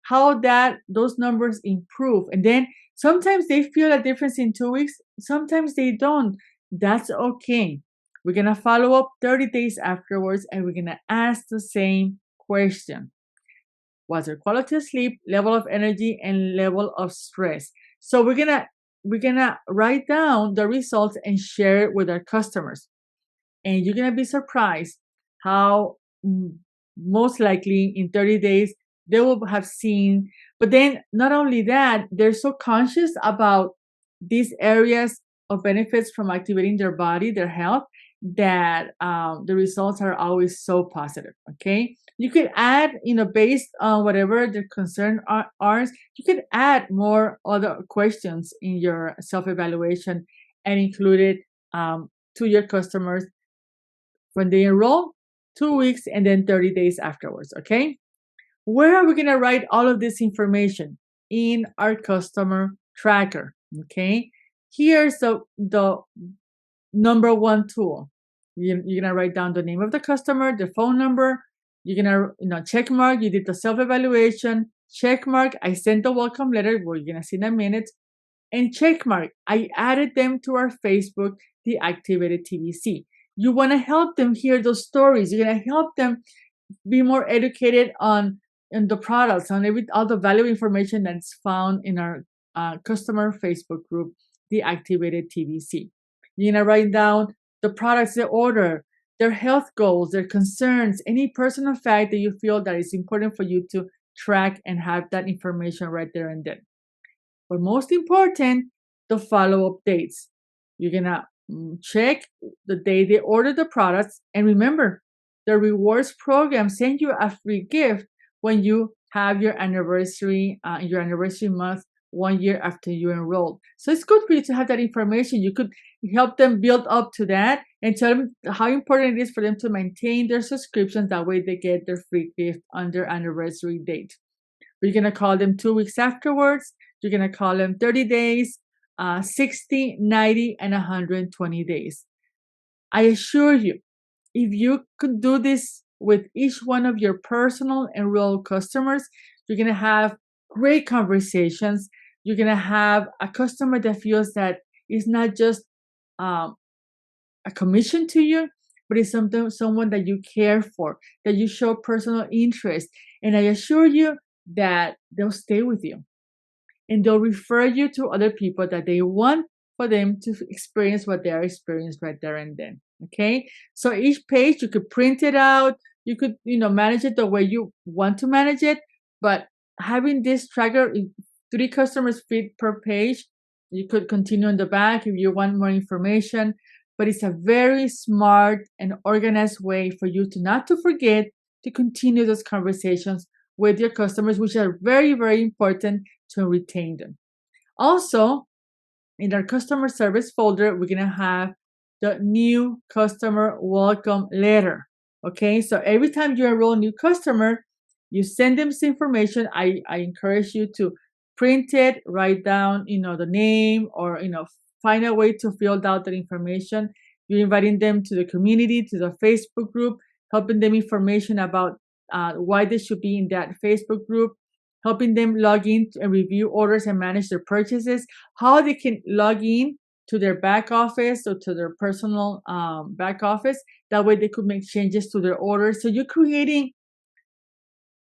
how those numbers improve. And then sometimes they feel a difference in 2 weeks. Sometimes they don't. That's okay. We're going to follow up 30 days afterwards and we're going to ask the same question. What's your quality of sleep, level of energy, and level of stress? So we're going to write down the results and share it with our customers. And you're going to be surprised how most likely in 30 days they will have seen. But then not only that, they're so conscious about these areas of benefits from activating their body, their health, that the results are always so positive. Okay, you could add, based on whatever the concern are, you could add more other questions in your self-evaluation and include it to your customers when they enroll, 2 weeks, and then 30 days afterwards. Okay, where are we going to write all of this information? In our customer tracker. Okay, here's the number 1 tool. You're going to write down the name of the customer, the phone number. You're going to, check mark. You did the self-evaluation. Check mark. I sent the welcome letter. Well, you're going to see in a minute. And check mark. I added them to our Facebook, the Activated TBC. You want to help them hear those stories. You're going to help them be more educated on the products, on all the value information that's found in our customer Facebook group, the Activated TBC. You're going to write down the products they order, their health goals, their concerns, any personal fact that you feel that is important for you to track and have that information right there and then. But most important, the follow-up dates. You're going to check the day they order the products. And remember, the rewards program sends you a free gift when you have your anniversary month 1 year after you enrolled. So it's good for you to have that information. You could help them build up to that and tell them how important it is for them to maintain their subscriptions. That way they get their free gift on their anniversary date. You're going to call them 2 weeks afterwards. You're going to call them 30 days, 60, 90, and 120 days. I assure you, if you could do this with each one of your personal enrolled customers, you're going to have great conversations. You're going to have a customer that feels that it's not just a commission to you, but it's someone that you care for, that you show personal interest. And I assure you that they'll stay with you and they'll refer you to other people that they want for them to experience what they are experiencing right there and then. Okay, so each page you could print it out, you could manage it the way you want to manage it, but having this tracker, 3 customers feed per page, you could continue in the back if you want more information, but it's a very smart and organized way for you to not to forget to continue those conversations with your customers, which are very, very important to retain them. Also, in our customer service folder, we're going to have the new customer welcome letter. Okay, so every time you enroll a new customer, you send them this information. I encourage you to print it, write down, the name, or, find a way to fill out that information. You're inviting them to the community, to the Facebook group, helping them information about why they should be in that Facebook group, helping them log in and review orders and manage their purchases, how they can log in to their back office or to their personal back office. That way they could make changes to their orders. So you're creating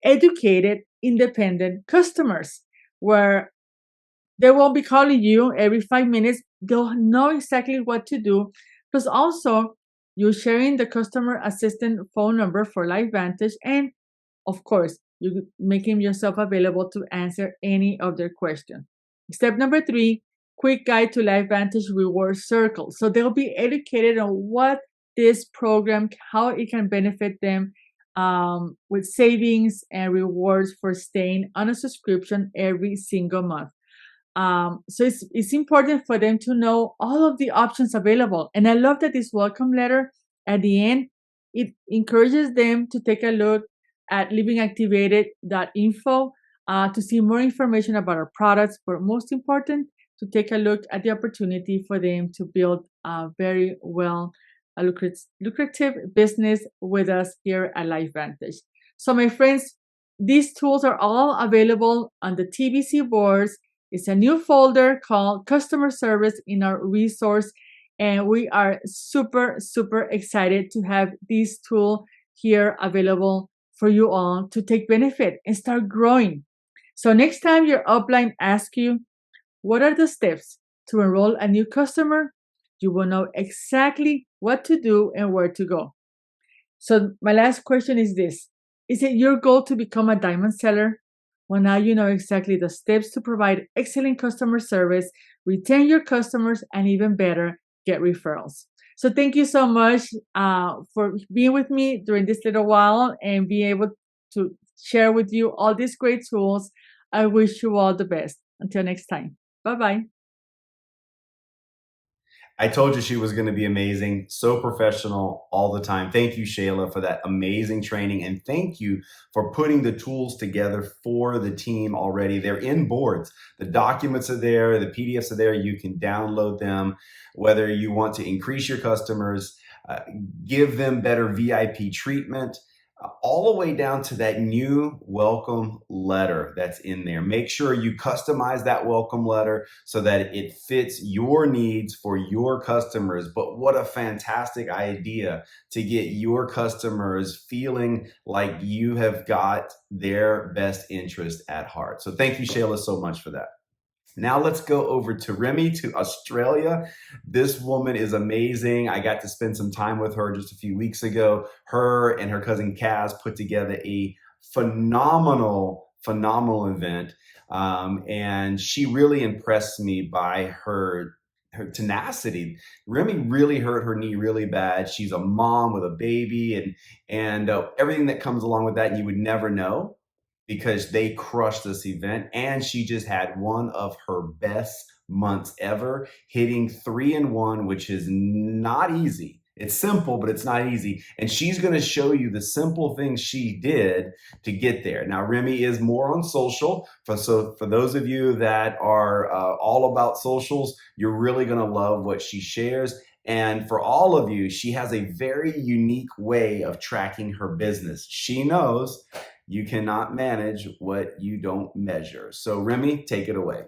educated, independent customers where they won't be calling you every 5 minutes. They'll know exactly what to do. Plus also, you're sharing the customer assistant phone number for LifeVantage. And of course, you're making yourself available to answer any of their questions. Step number 3, quick guide to LifeVantage Reward Circle. So they'll be educated on what this program, how it can benefit them with savings and rewards for staying on a subscription every single month. So it's important for them to know all of the options available. And I love that this welcome letter at the end, it encourages them to take a look at livingactivated.info to see more information about our products, but most important, to take a look at the opportunity for them to build a very lucrative business with us here at LifeVantage. So my friends, these tools are all available on the TBC boards. It's a new folder called Customer Service in our resource, and we are super, super excited to have this tool here available for you all to take benefit and start growing. So next time your upline asks you, what are the steps to enroll a new customer? You will know exactly what to do and where to go. So my last question is this. Is it your goal to become a diamond seller? Well, now you know exactly the steps to provide excellent customer service, retain your customers, and even better, get referrals. So thank you so much for being with me during this little while and being able to share with you all these great tools. I wish you all the best. Until next time. Bye-bye. I told you she was going to be amazing, so professional all the time. Thank you, Shayla, for that amazing training. And thank you for putting the tools together for the team already. They're in boards. The documents are there. The PDFs are there. You can download them, whether you want to increase your customers, give them better VIP treatment, all the way down to that new welcome letter that's in there. Make sure you customize that welcome letter so that it fits your needs for your customers. But what a fantastic idea to get your customers feeling like you have got their best interest at heart. So thank you, Shayla, so much for that. Now let's go over to Remy, to Australia. This woman is amazing. I got to spend some time with her just a few weeks ago. Her and her cousin Kaz put together a phenomenal event. And she really impressed me by her tenacity. Remy really hurt her knee really bad. She's a mom with a baby and everything that comes along with that, and you would never know, because they crushed this event. And she just had one of her best months ever, hitting 3-1, which is not easy. It's simple, but it's not easy. And she's going to show you the simple things she did to get there. Now, Remy is more on social. So for those of you that are all about socials, you're really going to love what she shares. And for all of you, she has a very unique way of tracking her business. She knows you cannot manage what you don't measure. So Remy, take it away.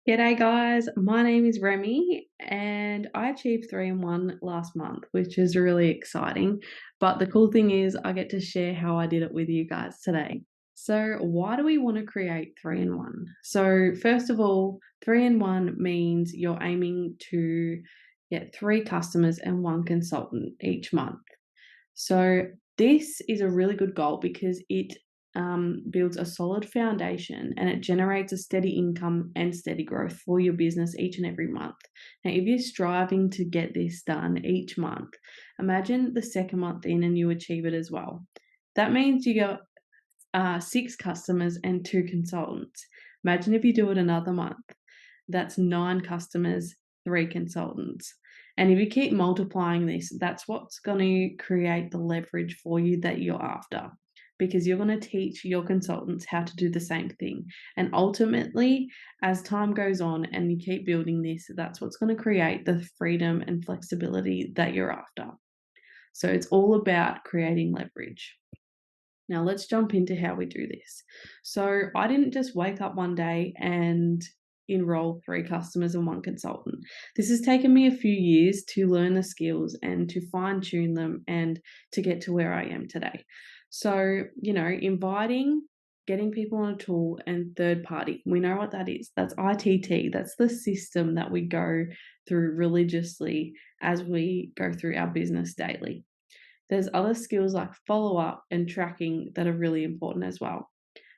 G'day guys, my name is Remy and I achieved 3-1 last month, which is really exciting. But the cool thing is I get to share how I did it with you guys today. So, why do we want to create 3-in-1? So, first of all, 3-in-1 means you're aiming to get 3 customers and 1 consultant each month. So, this is a really good goal because it builds a solid foundation and it generates a steady income and steady growth for your business each and every month. Now, if you're striving to get this done each month, imagine the second month in and you achieve it as well. That means you got 6 customers and 2 consultants. Imagine if you do it another month. That's 9 customers, 3 consultants. And if you keep multiplying this, that's what's going to create the leverage for you that you're after, because you're going to teach your consultants how to do the same thing. And ultimately, as time goes on and you keep building this, that's what's going to create the freedom and flexibility that you're after. So it's all about creating leverage. Now, let's jump into how we do this. So, I didn't just wake up one day and enroll 3 customers and 1 consultant. This has taken me a few years to learn the skills and to fine tune them and to get to where I am today. So, inviting, getting people on a tool, and third party. We know what that is. That's ITT. That's the system that we go through religiously as we go through our business daily. There's other skills like follow-up and tracking that are really important as well.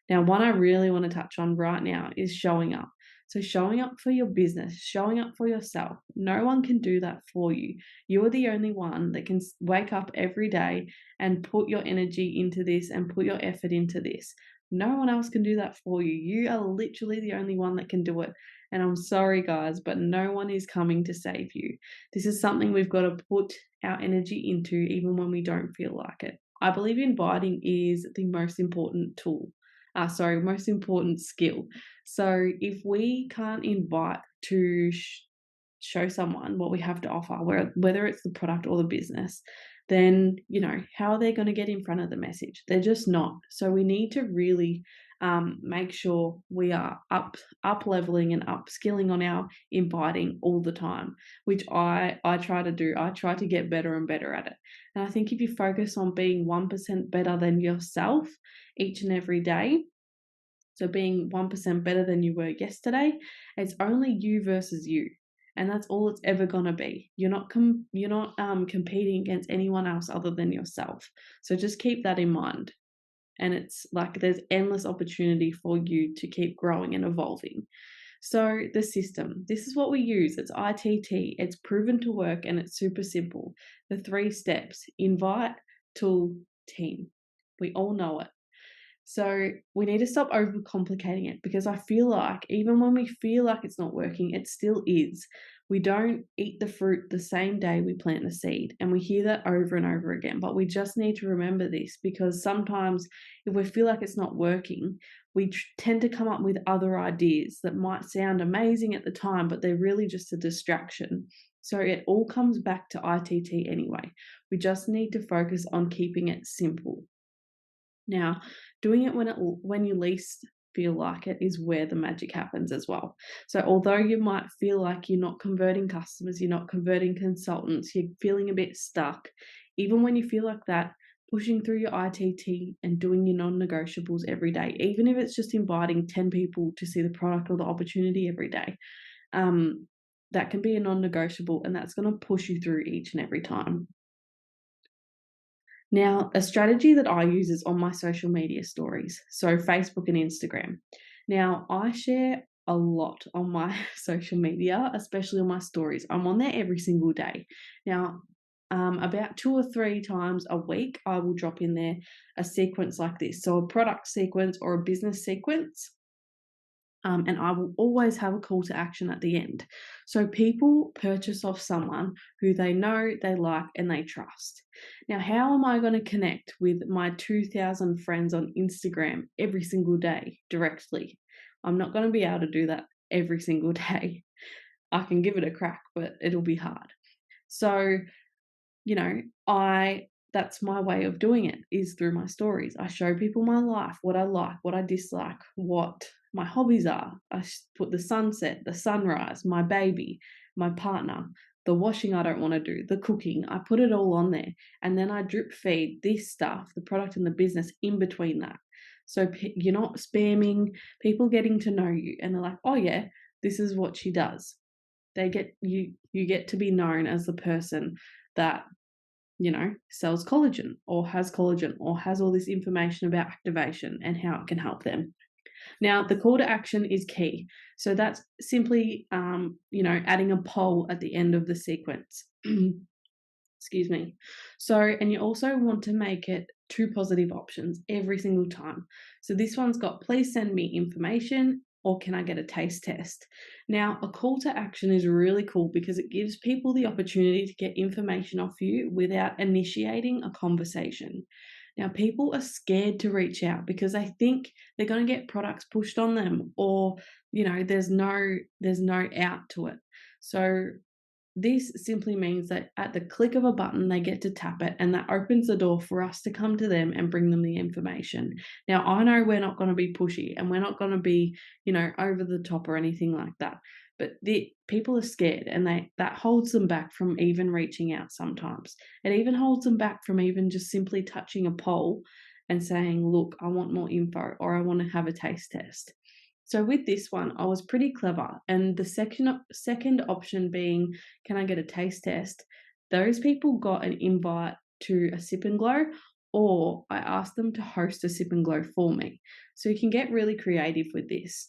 Now, one I really want to touch on right now is showing up. So showing up for your business, showing up for yourself. No one can do that for you. You are the only one that can wake up every day and put your energy into this and put your effort into this. No one else can do that for you. You are literally the only one that can do it. And I'm sorry, guys, but no one is coming to save you. This is something we've got to put our energy into even when we don't feel like it. I believe inviting is the most important most important skill. So if we can't invite to show someone what we have to offer, whether it's the product or the business, then, how are they going to get in front of the message? They're just not. So we need to really make sure we are up leveling and upskilling on our inviting all the time, which I try to do. I try to get better and better at it. And I think if you focus on being 1% better than yourself each and every day, so being 1% better than you were yesterday, it's only you versus you. And that's all it's ever going to be. You're not competing against anyone else other than yourself. So just keep that in mind. And it's like there's endless opportunity for you to keep growing and evolving. So the system, this is what we use. It's ITT. It's proven to work and it's super simple. The 3 steps: invite, tool, team. We all know it. So we need to stop overcomplicating it, because I feel like even when we feel like it's not working, it still is. We don't eat the fruit the same day we plant the seed, and we hear that over and over again. But we just need to remember this, because sometimes if we feel like it's not working, we tend to come up with other ideas that might sound amazing at the time, but they're really just a distraction. So it all comes back to ITT anyway. We just need to focus on keeping it simple. Now, doing it when you least feel like it is where the magic happens as well. So although you might feel like you're not converting customers, you're not converting consultants, you're feeling a bit stuck, even when you feel like that, pushing through your ITT and doing your non-negotiables every day, even if it's just inviting 10 people to see the product or the opportunity every day, that can be a non-negotiable, and that's going to push you through each and every time. Now, a strategy that I use is on my social media stories, so Facebook and Instagram. Now, I share a lot on my social media, especially on my stories. I'm on there every single day. Now, about 2 or 3 times a week, I will drop in there a sequence like this. So a product sequence or a business sequence. And I will always have a call to action at the end. So people purchase off someone who they know, they like, and they trust. Now, how am I going to connect with my 2,000 friends on Instagram every single day directly? I'm not going to be able to do that every single day. I can give it a crack, but it'll be hard. So, that's my way of doing it, is through my stories. I show people my life, what I like, what I dislike, what my hobbies are. I put the sunset, the sunrise, my baby, my partner, The washing I don't want to do, the cooking, I put it all on there. And then I drip feed this stuff, the product and the business in between that. So you're not spamming, people getting to know you and they're like, oh yeah, this is what she does. They get you get to be known as the person that, sells collagen or has all this information about activation and how it can help them. Now, the call to action is key. So that's simply, adding a poll at the end of the sequence. Excuse me. So, and you also want to make it 2 positive options every single time. So this one's got, please send me information, or can I get a taste test? Now, a call to action is really cool because it gives people the opportunity to get information off you without initiating a conversation. Now, people are scared to reach out because they think they're going to get products pushed on them, or, there's no out to it. So this simply means that at the click of a button, they get to tap it, and that opens the door for us to come to them and bring them the information. Now, I know we're not going to be pushy and we're not going to be, over the top or anything like that. But people are scared, and that holds them back from even reaching out sometimes. It even holds them back from even just simply touching a poll and saying, look, I want more info, or I want to have a taste test. So with this one, I was pretty clever. And the second option being, can I get a taste test? Those people got an invite to a Sip and Glow, or I asked them to host a Sip and Glow for me. So you can get really creative with this.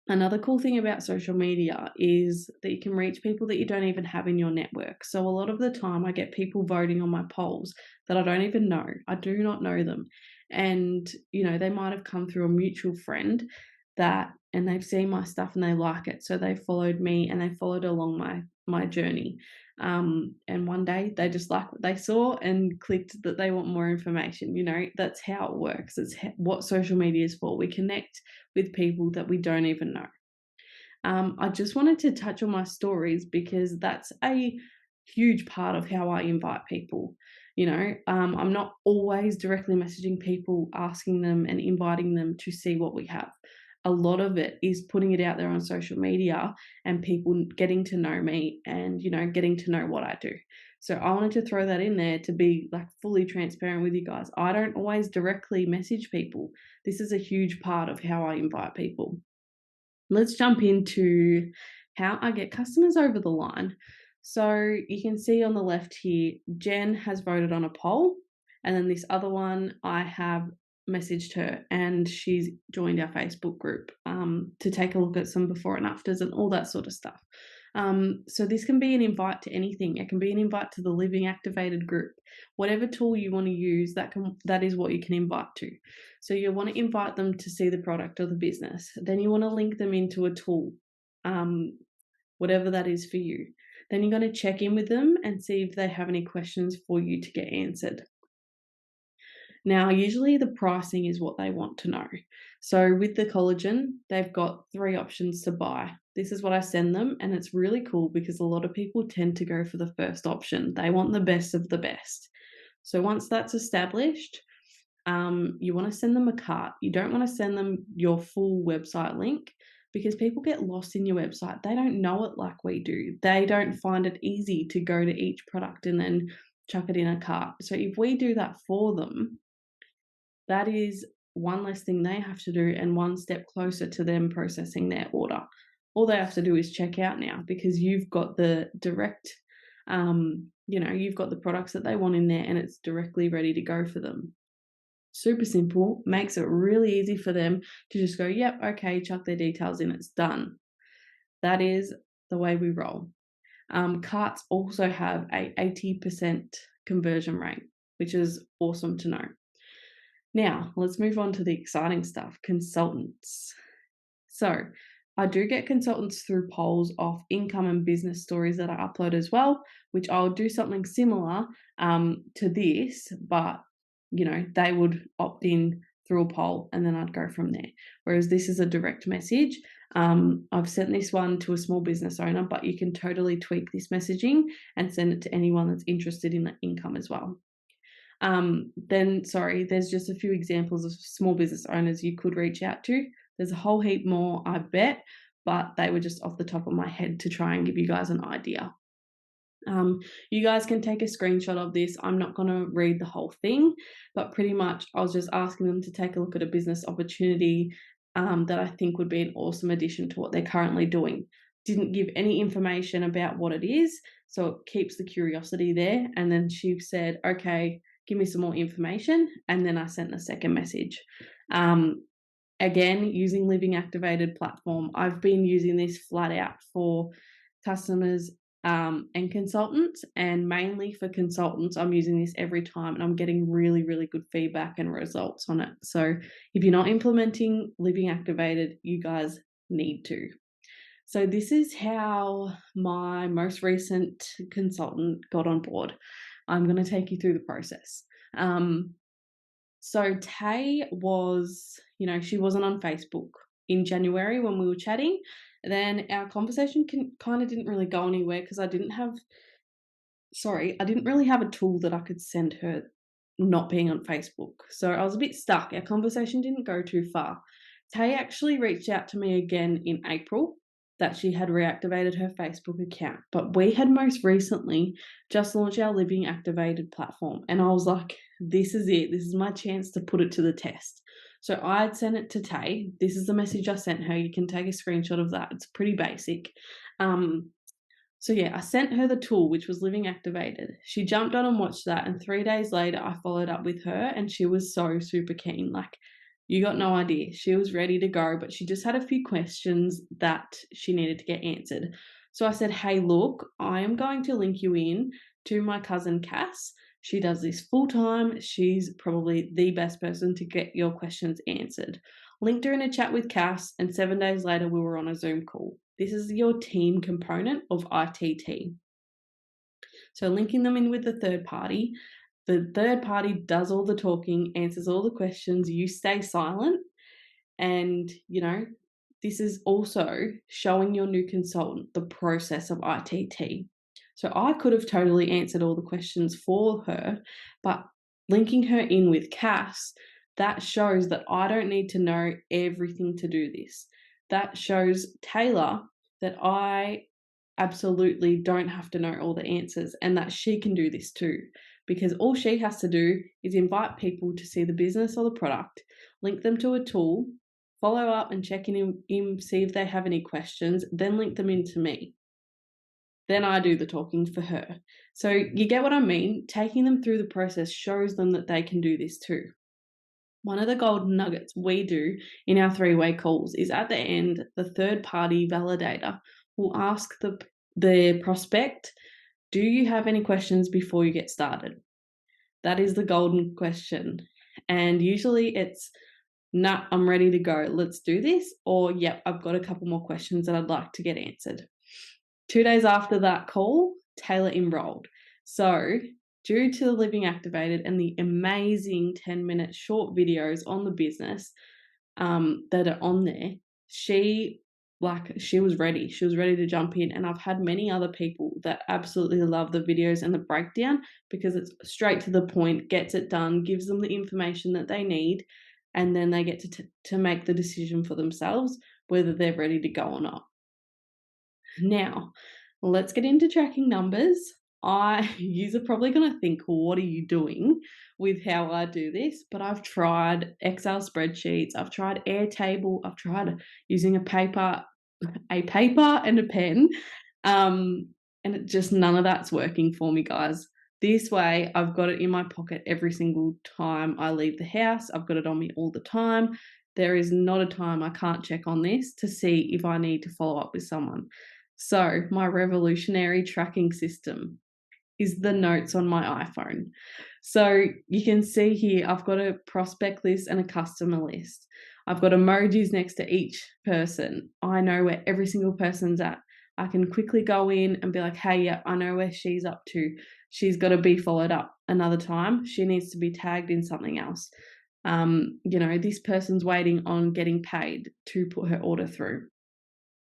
Another cool thing about social media is that you can reach people that you don't even have in your network. So a lot of the time I get people voting on my polls that I don't even know. I do not know them. And, they might have come through a mutual friend and they've seen my stuff and they like it. So they followed me and they followed along my journey. And one day they just liked what they saw and clicked that they want more information. That's how it works. It's what social media is for. We connect with people that we don't even know. I just wanted to touch on my stories because that's a huge part of how I invite people. I'm not always directly messaging people, asking them and inviting them to see what we have. A lot of it is putting it out there on social media and people getting to know me and, getting to know what I do. So I wanted to throw that in there to be fully transparent with you guys. I don't always directly message people. This is a huge part of how I invite people. Let's jump into how I get customers over the line. So you can see on the left here, Jen has voted on a poll, and then this other one, I have messaged her and she's joined our Facebook group to take a look at some before and afters and all that sort of stuff. So this can be an invite to anything. It can be an invite to the Living Activated group. Whatever tool you want to use, that is what you can invite to. So you want to invite them to see the product or the business. Then you want to link them into a tool, whatever that is for you. Then you're going to check in with them and see if they have any questions for you to get answered. Now, usually the pricing is what they want to know. So with the collagen, they've got 3 options to buy. This is what I send them, and it's really cool because a lot of people tend to go for the first option. They want the best of the best. So once that's established, you want to send them a cart. You don't want to send them your full website link because people get lost in your website. They don't know it like we do. They don't find it easy to go to each product and then chuck it in a cart. So if we do that for them, that is one less thing they have to do and one step closer to them processing their order. All they have to do is check out now because you've got the direct, you've got the products that they want in there and it's directly ready to go for them. Super simple, makes it really easy for them to just go, yep, okay, chuck their details in, it's done. That is the way we roll. Carts also have a 80% conversion rate, which is awesome to know. Now, let's move on to the exciting stuff, consultants. So I do get consultants through polls of income and business stories that I upload as well, which I'll do something similar to this, but they would opt in through a poll and then I'd go from there. Whereas this is a direct message. I've sent this one to a small business owner, but you can totally tweak this messaging and send it to anyone that's interested in the income as well. There's just a few examples of small business owners you could reach out to. There's a whole heap more, I bet, but they were just off the top of my head to try and give you guys an idea. You guys can take a screenshot of this. I'm not going to read the whole thing, but pretty much I was just asking them to take a look at a business opportunity that I think would be an awesome addition to what they're currently doing. Didn't give any information about what it is, so it keeps the curiosity there. And then she said, okay, give me some more information. And then I sent the second message. Again, using Living Activated platform. I've been using this flat out for customers and consultants, and mainly for consultants. I'm using this every time and I'm getting really, really good feedback and results on it. So if you're not implementing Living Activated, you guys need to. So this is how my most recent consultant got on board. I'm going to take you through the process. So Tay was, she wasn't on Facebook in January when we were chatting. Then our conversation kind of didn't really go anywhere because I didn't really have a tool that I could send her not being on Facebook. So I was a bit stuck. Our conversation didn't go too far. Tay actually reached out to me again in April that she had reactivated her Facebook account, but we had most recently just launched our Living Activated platform. And I was like, this is it. This is my chance to put it to the test. So I had sent it to Tay. This is the message I sent her. You can take a screenshot of that. It's pretty basic. So yeah, I sent her the tool, which was Living Activated. She jumped on and watched that. And 3 days later, I followed up with her and she was so super keen. Like, you got no idea. She was ready to go, but she just had a few questions that she needed to get answered. So I said, hey, look, I am going to link you in to my cousin Cass. She does this full time. She's probably the best person to get your questions answered. Linked her in a chat with Cass, and 7 days later, we were on a Zoom call. This is your team component of ITT. So linking them in with the third party. The third party does all the talking, answers all the questions. You stay silent. And, this is also showing your new consultant the process of ITT. So I could have totally answered all the questions for her, but linking her in with Cass, that shows that I don't need to know everything to do this. That shows Taylor that I absolutely don't have to know all the answers and that she can do this too, because all she has to do is invite people to see the business or the product, link them to a tool, follow up and check in, see if they have any questions, then link them into me. Then I do the talking for her. So you get what I mean? Taking them through the process shows them that they can do this too. One of the golden nuggets we do in our 3-way calls is at the end, the third party validator will ask the prospect, do you have any questions before you get started? That is the golden question. And usually it's, nah, I'm ready to go. Let's do this. Or, yep, I've got a couple more questions that I'd like to get answered. 2 days after that call, Taylor enrolled. So due to the Living Activated and the amazing 10-minute short videos on the business that are on there, she was ready. She was ready to jump in. And I've had many other people that absolutely love the videos and the breakdown because it's straight to the point, gets it done, gives them the information that they need, and then they get to make the decision for themselves whether they're ready to go or not. Now, let's get into tracking numbers. You're probably going to think, well, what are you doing with how I do this? But I've tried Excel spreadsheets. I've tried Airtable. I've tried using a paper and a pen. And none of that's working for me, guys. This way, I've got it in my pocket every single time I leave the house. I've got it on me all the time. There is not a time I can't check on this to see if I need to follow up with someone. So my revolutionary tracking system is the notes on my iPhone. So you can see here, I've got a prospect list and a customer list. I've got emojis next to each person. I know where every single person's at. I can quickly go in and be like, hey, yeah, I know where she's up to. She's got to be followed up another time. She needs to be tagged in something else. This person's waiting on getting paid to put her order through.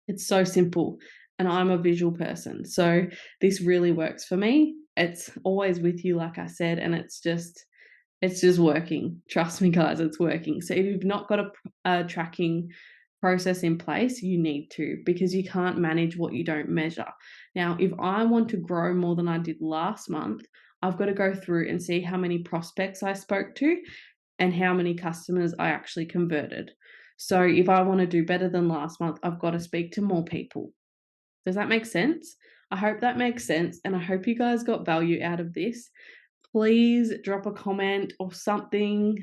It's so simple. And I'm a visual person. So this really works for me. It's always with you, like I said, and it's just working. Trust me, guys, it's working. So if you've not got a tracking process in place, you need to, because you can't manage what you don't measure. Now, if I want to grow more than I did last month, I've got to go through and see how many prospects I spoke to and how many customers I actually converted. So if I want to do better than last month, I've got to speak to more people. Does that make sense? I hope that makes sense, and I hope you guys got value out of this. Please drop a comment or something.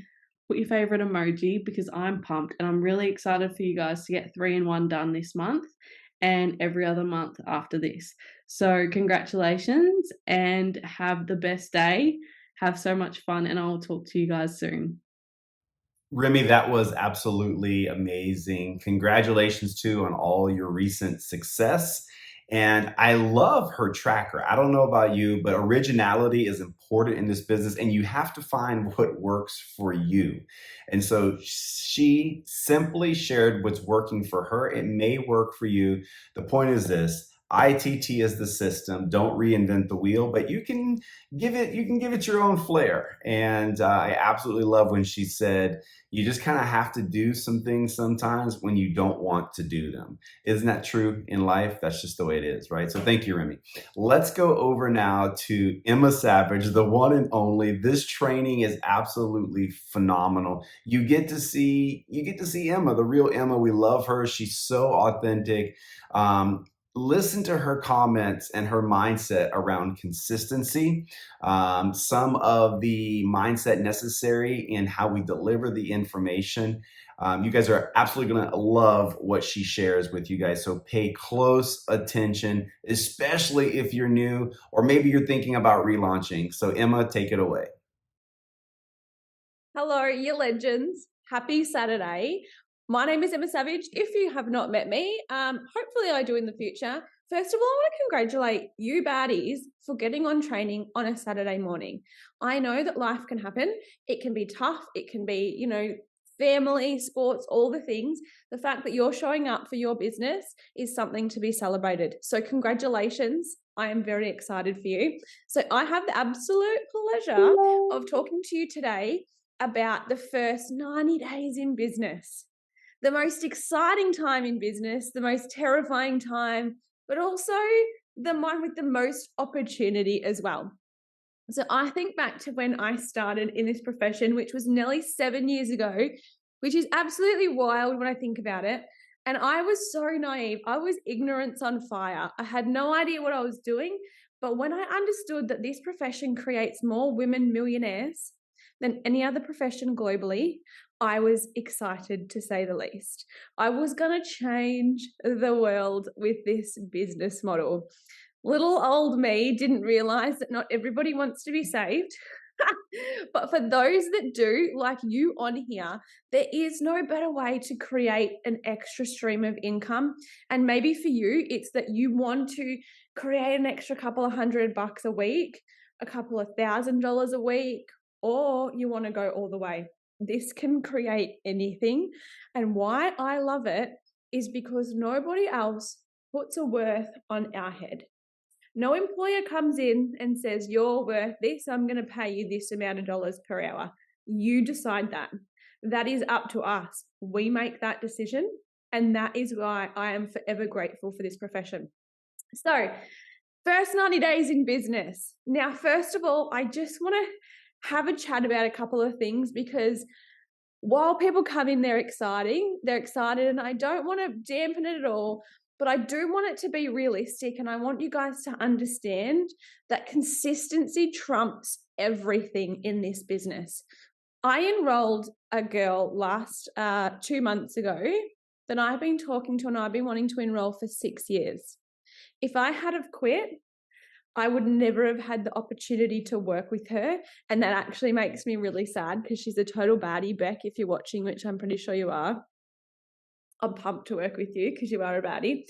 Put your favorite emoji, because I'm pumped and I'm really excited for you guys to get 3-in-1 done this month and every other month after this. So congratulations and have the best day. Have so much fun, and I'll talk to you guys soon. Remy, that was absolutely amazing. Congratulations too on all your recent success. And I love her tracker. I don't know about you, but originality is important in this business, and you have to find what works for you. And so she simply shared what's working for her. It may work for you. The point is this: ITT is the system. Don't reinvent the wheel, but you can give it your own flair. And I absolutely love when she said, you just kind of have to do some things sometimes when you don't want to do them. Isn't that true in life? That's just the way it is, right? So thank you, Remy. Let's go over now to Emma Savage, the one and only. This training is absolutely phenomenal. You get to see Emma, the real Emma. We love her. She's so authentic. Listen to her comments and her mindset around consistency, some of the mindset necessary in how we deliver the information. You guys are absolutely going to love what she shares with you guys. So pay close attention, especially if you're new or maybe you're thinking about relaunching. So Emma, take it away. Hello, you legends. Happy Saturday. My name is Emma Savage. If you have not met me, hopefully I do in the future. First of all, I want to congratulate you baddies for getting on training on a Saturday morning. I know that life can happen. It can be tough. It can be, family, sports, all the things. The fact that you're showing up for your business is something to be celebrated. So congratulations. I am very excited for you. So I have the absolute pleasure of talking to you today about the first 90 days in business. The most exciting time in business, the most terrifying time, but also the one with the most opportunity as well. So I think back to when I started in this profession, which was nearly 7 years ago, which is absolutely wild when I think about it. And I was so naive. I was ignorance on fire. I had no idea what I was doing. But when I understood that this profession creates more women millionaires than any other profession globally, I was excited, to say the least. I was going to change the world with this business model. Little old me didn't realize that not everybody wants to be saved. But for those that do, like you on here, there is no better way to create an extra stream of income. And maybe for you, it's that you want to create an extra couple of $100 a week, a couple of $1,000 a week, or you want to go all the way. This can create anything. And why I love it is because nobody else puts a worth on our head. No employer comes in and says, you're worth this, I'm going to pay you this amount of dollars per hour. You decide that. That is up to us. We make that decision. And that is why I am forever grateful for this profession. So, first 90 days in business. Now, first of all, I just want to have a chat about a couple of things, because while people come in, they're excited, and I don't want to dampen it at all, but I do want it to be realistic, and I want you guys to understand that consistency trumps everything in this business. I enrolled a girl last 2 months ago that I've been talking to, and I've been wanting to enroll for 6 years. If I had have quit, I would never have had the opportunity to work with her. And that actually makes me really sad, because she's a total baddie. Beck, if you're watching, which I'm pretty sure you are, I'm pumped to work with you because you are a baddie.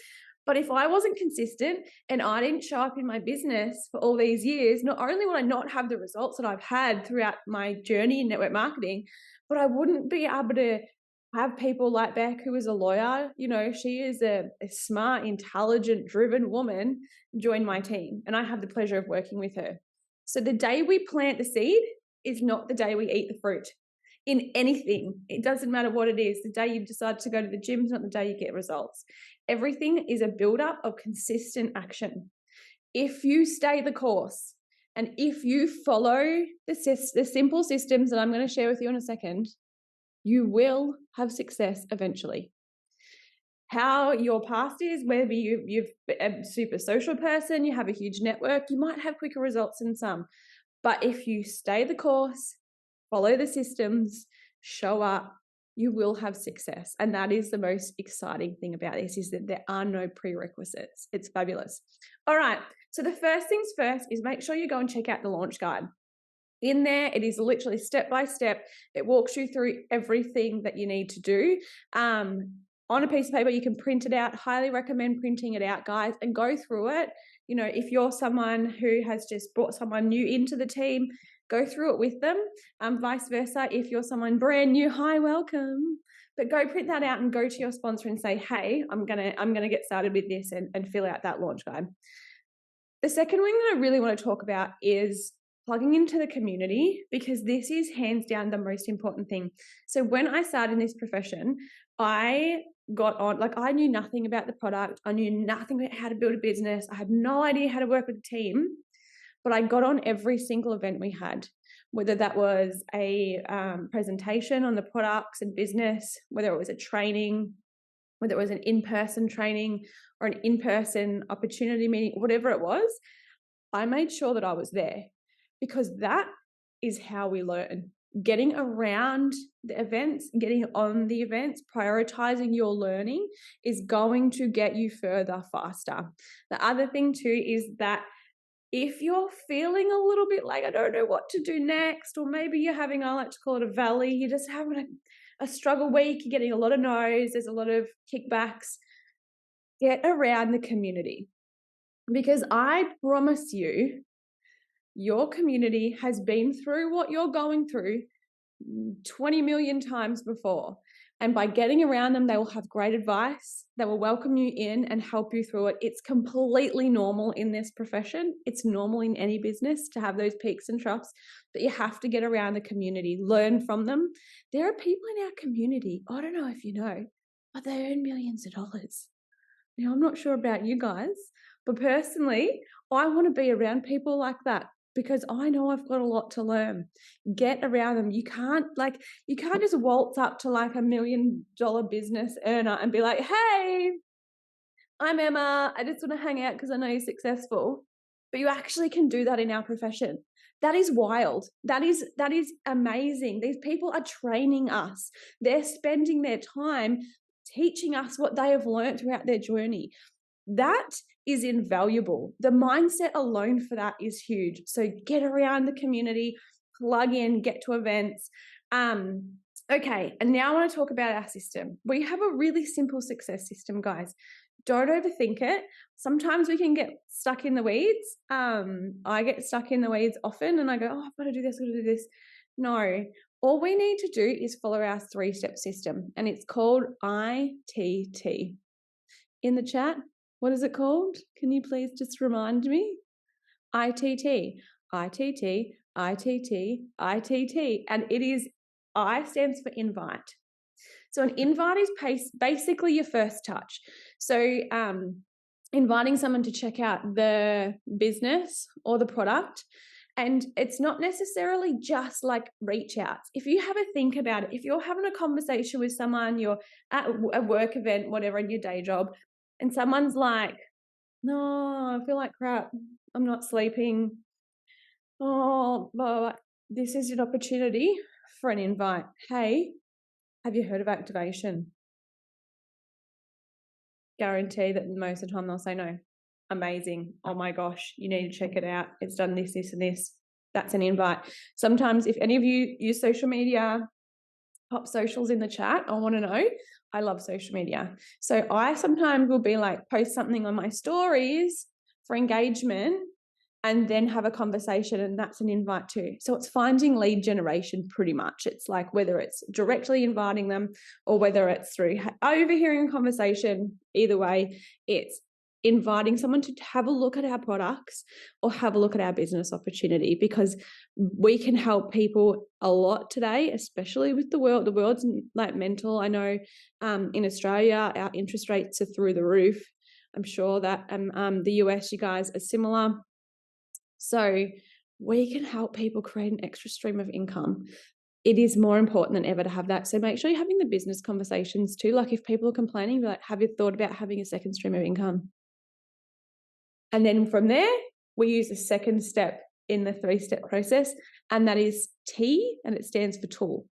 But if I wasn't consistent and I didn't show up in my business for all these years, not only would I not have the results that I've had throughout my journey in network marketing, but I wouldn't be able to have people like Beck, who is a lawyer. She is a smart, intelligent, driven woman, join my team. And I have the pleasure of working with her. So the day we plant the seed is not the day we eat the fruit. in anything. It doesn't matter what it is. The day you decide to go to the gym is not the day you get results. Everything is a build-up of consistent action. If you stay the course and if you follow the simple systems that I'm going to share with you in a second, you will have success eventually. How your past is, whether you're a super social person, you have a huge network, you might have quicker results than some. But if you stay the course, follow the systems, show up, you will have success. And that is the most exciting thing about this, is that there are no prerequisites. It's fabulous. All right. So the first things first is make sure you go and check out the launch guide. In there, it is literally step by step. It walks you through everything that you need to do. On a piece of paper, you can print it out. Highly recommend printing it out, guys, and go through it. You know, if you're someone who has just brought someone new into the team, go through it with them. Vice versa, if you're someone brand new, hi, welcome. But go print that out and go to your sponsor and say, hey, I'm gonna get started with this, and fill out that launch guide. The second thing that I really want to talk about is plugging into the community, because this is hands down the most important thing. So when I started in this profession, I got on, like, I knew nothing about the product. I knew nothing about how to build a business. I had no idea how to work with a team, but I got on every single event we had, whether that was a presentation on the products and business, whether it was a training, whether it was an in-person training or an in-person opportunity meeting, whatever it was. I made sure that I was there, because that is how we learn. Getting around the events, getting on the events, prioritizing your learning is going to get you further faster. The other thing too is that if you're feeling a little bit like, I don't know what to do next, or maybe you're having, I like to call it a valley, you're just having a struggle week, you're getting a lot of no's, there's a lot of kickbacks, get around the community. Because I promise you, your community has been through what you're going through 20 million times before. And by getting around them, they will have great advice. They will welcome you in and help you through it. It's completely normal in this profession. It's normal in any business to have those peaks and troughs, but you have to get around the community, learn from them. There are people in our community, I don't know if you know, but they earn millions of dollars. Now, I'm not sure about you guys, but personally, I want to be around people like that, because I know I've got a lot to learn. Get around them. You can't just waltz up to like $1 million business earner and be like, hey, I'm Emma. I just want to hang out because I know you're successful. But you actually can do that in our profession. That is wild. That is amazing. These people are training us. They're spending their time teaching us what they have learned throughout their journey. That is invaluable. The mindset alone for that is huge. So get around the community, plug in, get to events. Okay, and now I want to talk about our system. We have a really simple success system, guys. Don't overthink it. Sometimes we can get stuck in the weeds. I get stuck in the weeds often, and I go, oh, I've got to do this, I've got to do this. No, all we need to do is follow our 3-step system, and it's called ITT. In the chat, what is it called? Can you please just remind me? ITT, ITT, ITT, ITT. And it is, I stands for invite. So an invite is basically your first touch. So inviting someone to check out the business or the product. And it's not necessarily just like reach outs. If you have a think about it, if you're having a conversation with someone, you're at a work event, whatever, in your day job, and someone's like, no, I feel like crap, I'm not sleeping. Oh, but this is an opportunity for an invite. Hey, have you heard of activation? Guarantee that most of the time they'll say no. Amazing. Oh my gosh, you need to check it out. It's done this, this, and this. That's an invite. Sometimes if any of you use social media, pop socials in the chat, I want to know. I love social media. So I sometimes will be like, post something on my stories for engagement and then have a conversation, and that's an invite too. So it's finding lead generation pretty much. It's like whether it's directly inviting them or whether it's through overhearing a conversation, either way, it's inviting someone to have a look at our products or have a look at our business opportunity, because we can help people a lot today, especially with the world's like mental. I know in Australia, our interest rates are through the roof. I'm sure that the US, you guys are similar. So we can help people create an extra stream of income. It is more important than ever to have that. So make sure you're having the business conversations too. Like if people are complaining, be like, have you thought about having a second stream of income? And then from there, we use the second step in the 3-step process, and that is T, and it stands for tool.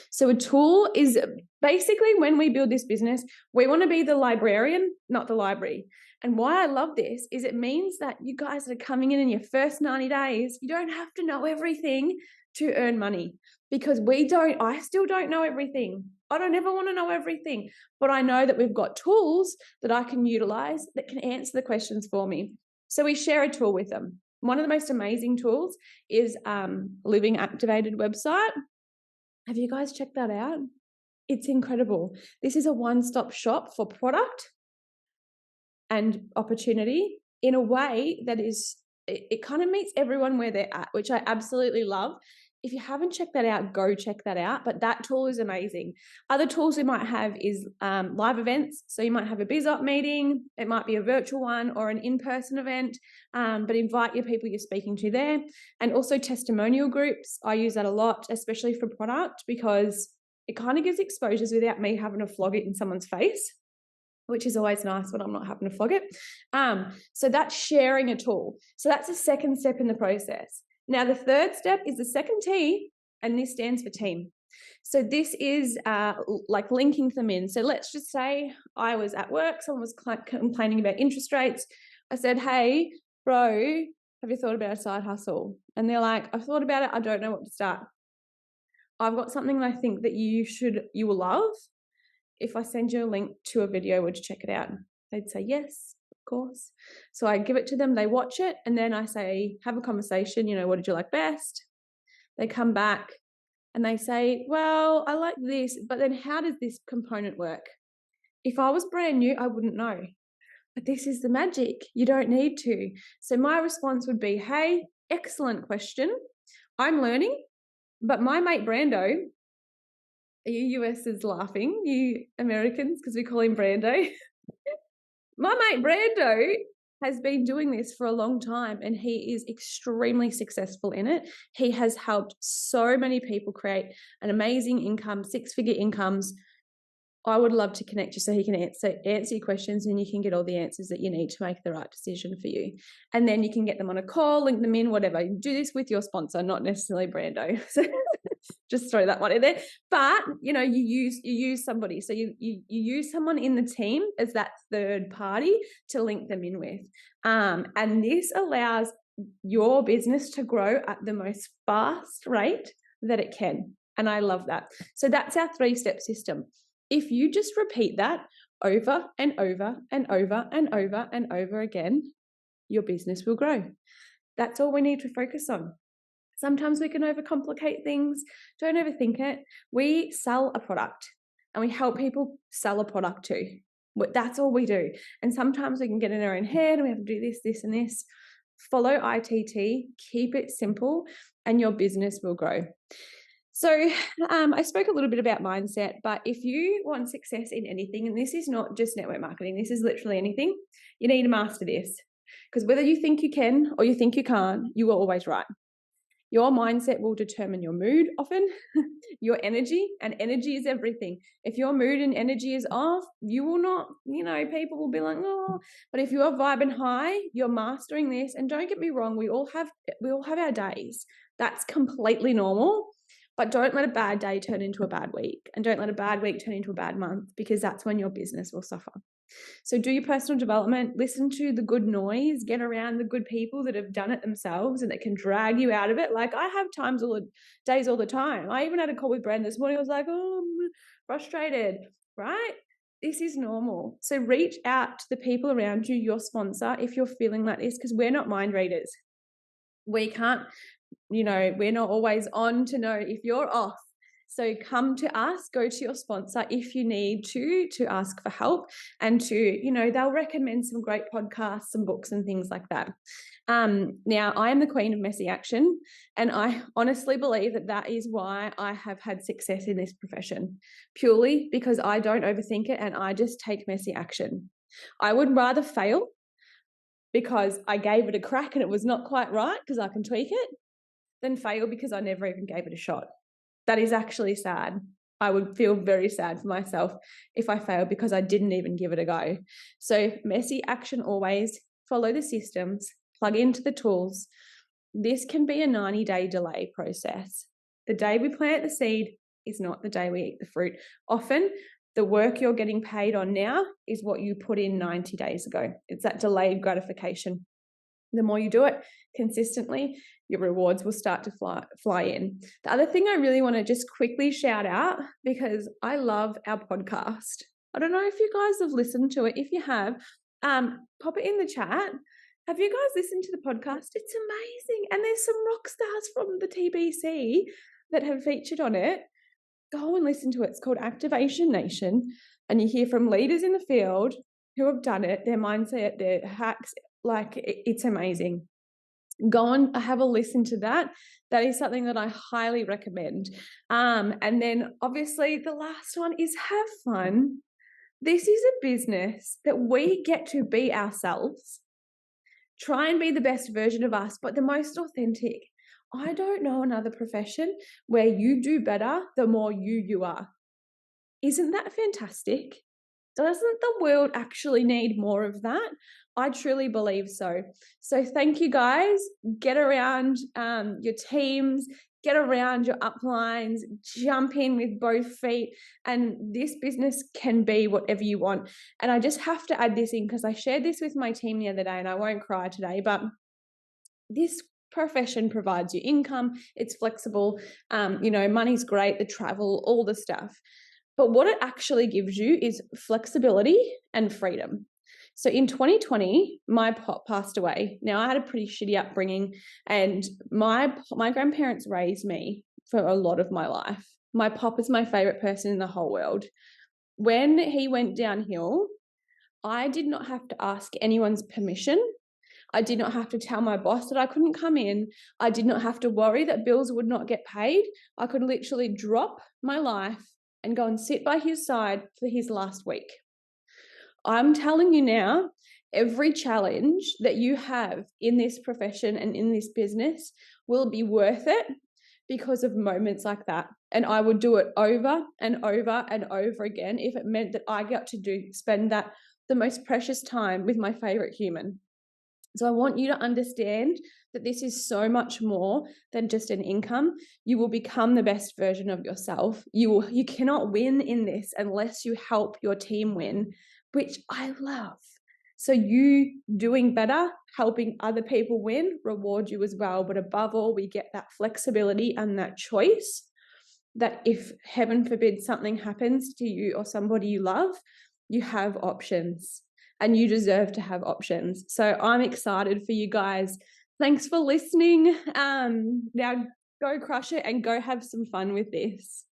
So a tool is basically, when we build this business, we want to be the librarian, not the library. And why I love this is it means that you guys that are coming in your first 90 days, you don't have to know everything to earn money, because I still don't know everything. I don't ever want to know everything, but I know that we've got tools that I can utilize that can answer the questions for me. So we share a tool with them. One of the most amazing tools is Living Activated website. Have you guys checked that out? It's incredible. This is a one-stop shop for product and opportunity in a way that is, it kind of meets everyone where they're at, which I absolutely love. If you haven't checked that out, go check that out. But that tool is amazing. Other tools we might have is live events. So you might have a BizOp meeting. It might be a virtual one or an in-person event, but invite your people you're speaking to there. And also testimonial groups. I use that a lot, especially for product, because it kind of gives exposures without me having to flog it in someone's face, which is always nice when I'm not having to flog it. So that's sharing a tool. So that's the second step in the process. Now, the third step is the second T, and this stands for team. So this is like linking them in. So let's just say I was at work, someone was complaining about interest rates. I said, hey, bro, have you thought about a side hustle? And they're like, I've thought about it. I don't know what to start. I've got something I think that you will love. If I send you a link to a video, would you check it out? They'd say yes. Course. So I give it to them, they watch it, and then I say, have a conversation, what did you like best? They come back and they say, well, I like this, but then how does this component work? If I was brand new, I wouldn't know. But this is the magic. You don't need to. So my response would be, hey, excellent question. I'm learning, but my mate Brando, you US is laughing, you Americans, because we call him Brando. My mate Brando has been doing this for a long time, and he is extremely successful in it. He has helped so many people create an amazing income, 6-figure incomes. I would love to connect you so he can answer your questions, and you can get all the answers that you need to make the right decision for you. And then you can get them on a call, link them in, whatever. You do this with your sponsor, not necessarily Brando. So just throw that one in there. But you use somebody. So you use someone in the team as that third party to link them in with. And this allows your business to grow at the most fast rate that it can. And I love that. So that's our 3-step system. If you just repeat that over and over and over and over and over again, your business will grow. That's all we need to focus on. Sometimes we can overcomplicate things. Don't overthink it. We sell a product and we help people sell a product too. That's all we do. And sometimes we can get in our own head and we have to do this, this, and this. Follow ITT, keep it simple, and your business will grow. So I spoke a little bit about mindset, but if you want success in anything, and this is not just network marketing, this is literally anything, you need to master this. Because whether you think you can or you think you can't, you are always right. Your mindset will determine your mood often, your energy, and energy is everything. If your mood and energy is off, you will not, people will be like, oh, but if you are vibing high, you're mastering this. And don't get me wrong, we all have our days. That's completely normal. But don't let a bad day turn into a bad week, and don't let a bad week turn into a bad month, because that's when your business will suffer. So do your personal development, listen to the good noise, get around the good people that have done it themselves and that can drag you out of it. Like I have days all the time. I even had a call with Brand this morning. I was like, oh, I'm frustrated, right? This is normal. So reach out to the people around you, your sponsor, if you're feeling like this, because we're not mind readers. We can't, we're not always on to know if you're off. So come to us, go to your sponsor if you need to ask for help, and they'll recommend some great podcasts, some books and things like that. Now, I am the queen of messy action, and I honestly believe that is why I have had success in this profession, purely because I don't overthink it and I just take messy action. I would rather fail because I gave it a crack and it was not quite right because I can tweak it, than fail because I never even gave it a shot. That is actually sad. I would feel very sad for myself if I failed because I didn't even give it a go. So messy action always, follow the systems, plug into the tools. This can be a 90-day delay process. The day we plant the seed is not the day we eat the fruit. Often, the work you're getting paid on now is what you put in 90 days ago. It's that delayed gratification. The more you do it consistently, your rewards will start to fly in. The other thing I really want to just quickly shout out, because I love our podcast. I don't know if you guys have listened to it. If you have, pop it in the chat. Have you guys listened to the podcast? It's amazing. And there's some rock stars from the TBC that have featured on it. Go and listen to it. It's called Activation Nation. And you hear from leaders in the field who have done it, their mindset, their hacks. Like, it's amazing. Go and have a listen to that. That is something that I highly recommend. And then obviously the last one is have fun. This is a business that we get to be ourselves. Try and be the best version of us, but the most authentic. I don't know another profession where you do better the more you are. Isn't that fantastic? Doesn't the world actually need more of that? I truly believe so. So thank you guys. Get around your teams, get around your uplines, jump in with both feet, and this business can be whatever you want. And I just have to add this in because I shared this with my team the other day, and I won't cry today, but this profession provides you income. It's flexible. Money's great, the travel, all the stuff. But what it actually gives you is flexibility and freedom. So in 2020, my pop passed away. Now, I had a pretty shitty upbringing, and my grandparents raised me for a lot of my life. My pop is my favorite person in the whole world. When he went downhill, I did not have to ask anyone's permission. I did not have to tell my boss that I couldn't come in. I did not have to worry that bills would not get paid. I could literally drop my life and go and sit by his side for his last week. I'm telling you now, every challenge that you have in this profession and in this business will be worth it because of moments like that. And I would do it over and over and over again if it meant that I got to spend the most precious time with my favorite human. So I want you to understand that this is so much more than just an income. You will become the best version of yourself. You cannot win in this unless you help your team win, which I love. So you doing better, helping other people win, reward you as well. But above all, we get that flexibility and that choice that if heaven forbid something happens to you or somebody you love, you have options. And you deserve to have options. So I'm excited for you guys. Thanks for listening. Now go crush it and go have some fun with this.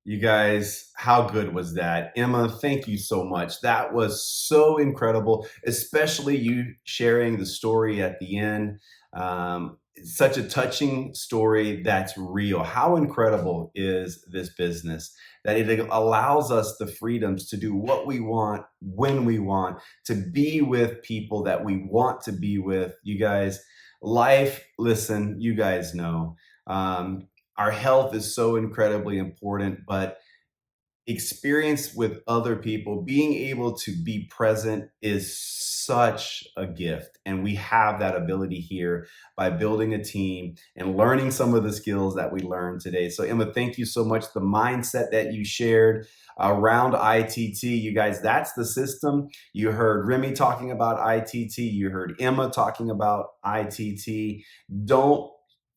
You guys, how good was that? Emma, thank you so much. That was so incredible, especially you sharing the story at the end. Such a touching story that's real. How incredible is this business that it allows us the freedoms to do what we want, when we want, to be with people that we want to be with. You guys, listen, you guys know, our health is so incredibly important, but experience with other people, being able to be present is such a gift. And we have that ability here by building a team and learning some of the skills that we learned today. So Emma, thank you so much. The mindset that you shared around ITT, you guys, that's the system. You heard Remy talking about ITT. You heard Emma talking about ITT.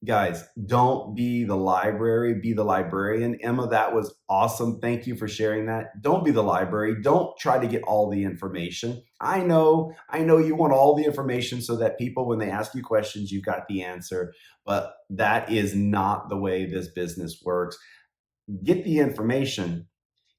Guys, don't be the library, be the librarian. Emma, that was awesome. Thank you for sharing that. Don't be the library. Don't try to get all the information. I know you want all the information so that people, when they ask you questions, you've got the answer, but that is not the way this business works. get the information,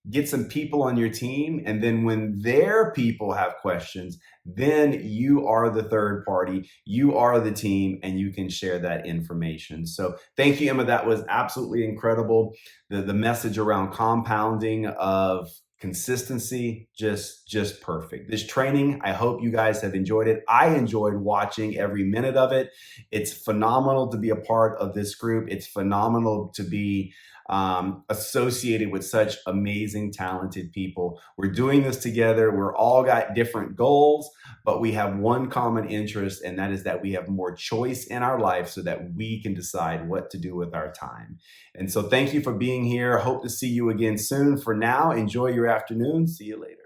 get some people on your team, and then when their people have questions, then you are the third party, you are the team, and you can share that information. So thank you, Emma. That was absolutely incredible. The message around compounding of consistency, just perfect. This training, I hope you guys have enjoyed it. I enjoyed watching every minute of it. It's phenomenal to be a part of this group. It's phenomenal to be associated with such amazing, talented people. We're doing this together. We're all got different goals, but we have one common interest, and that is that we have more choice in our life so that we can decide what to do with our time. And so thank you for being here. Hope to see you again soon. For now, enjoy your afternoon. See you later.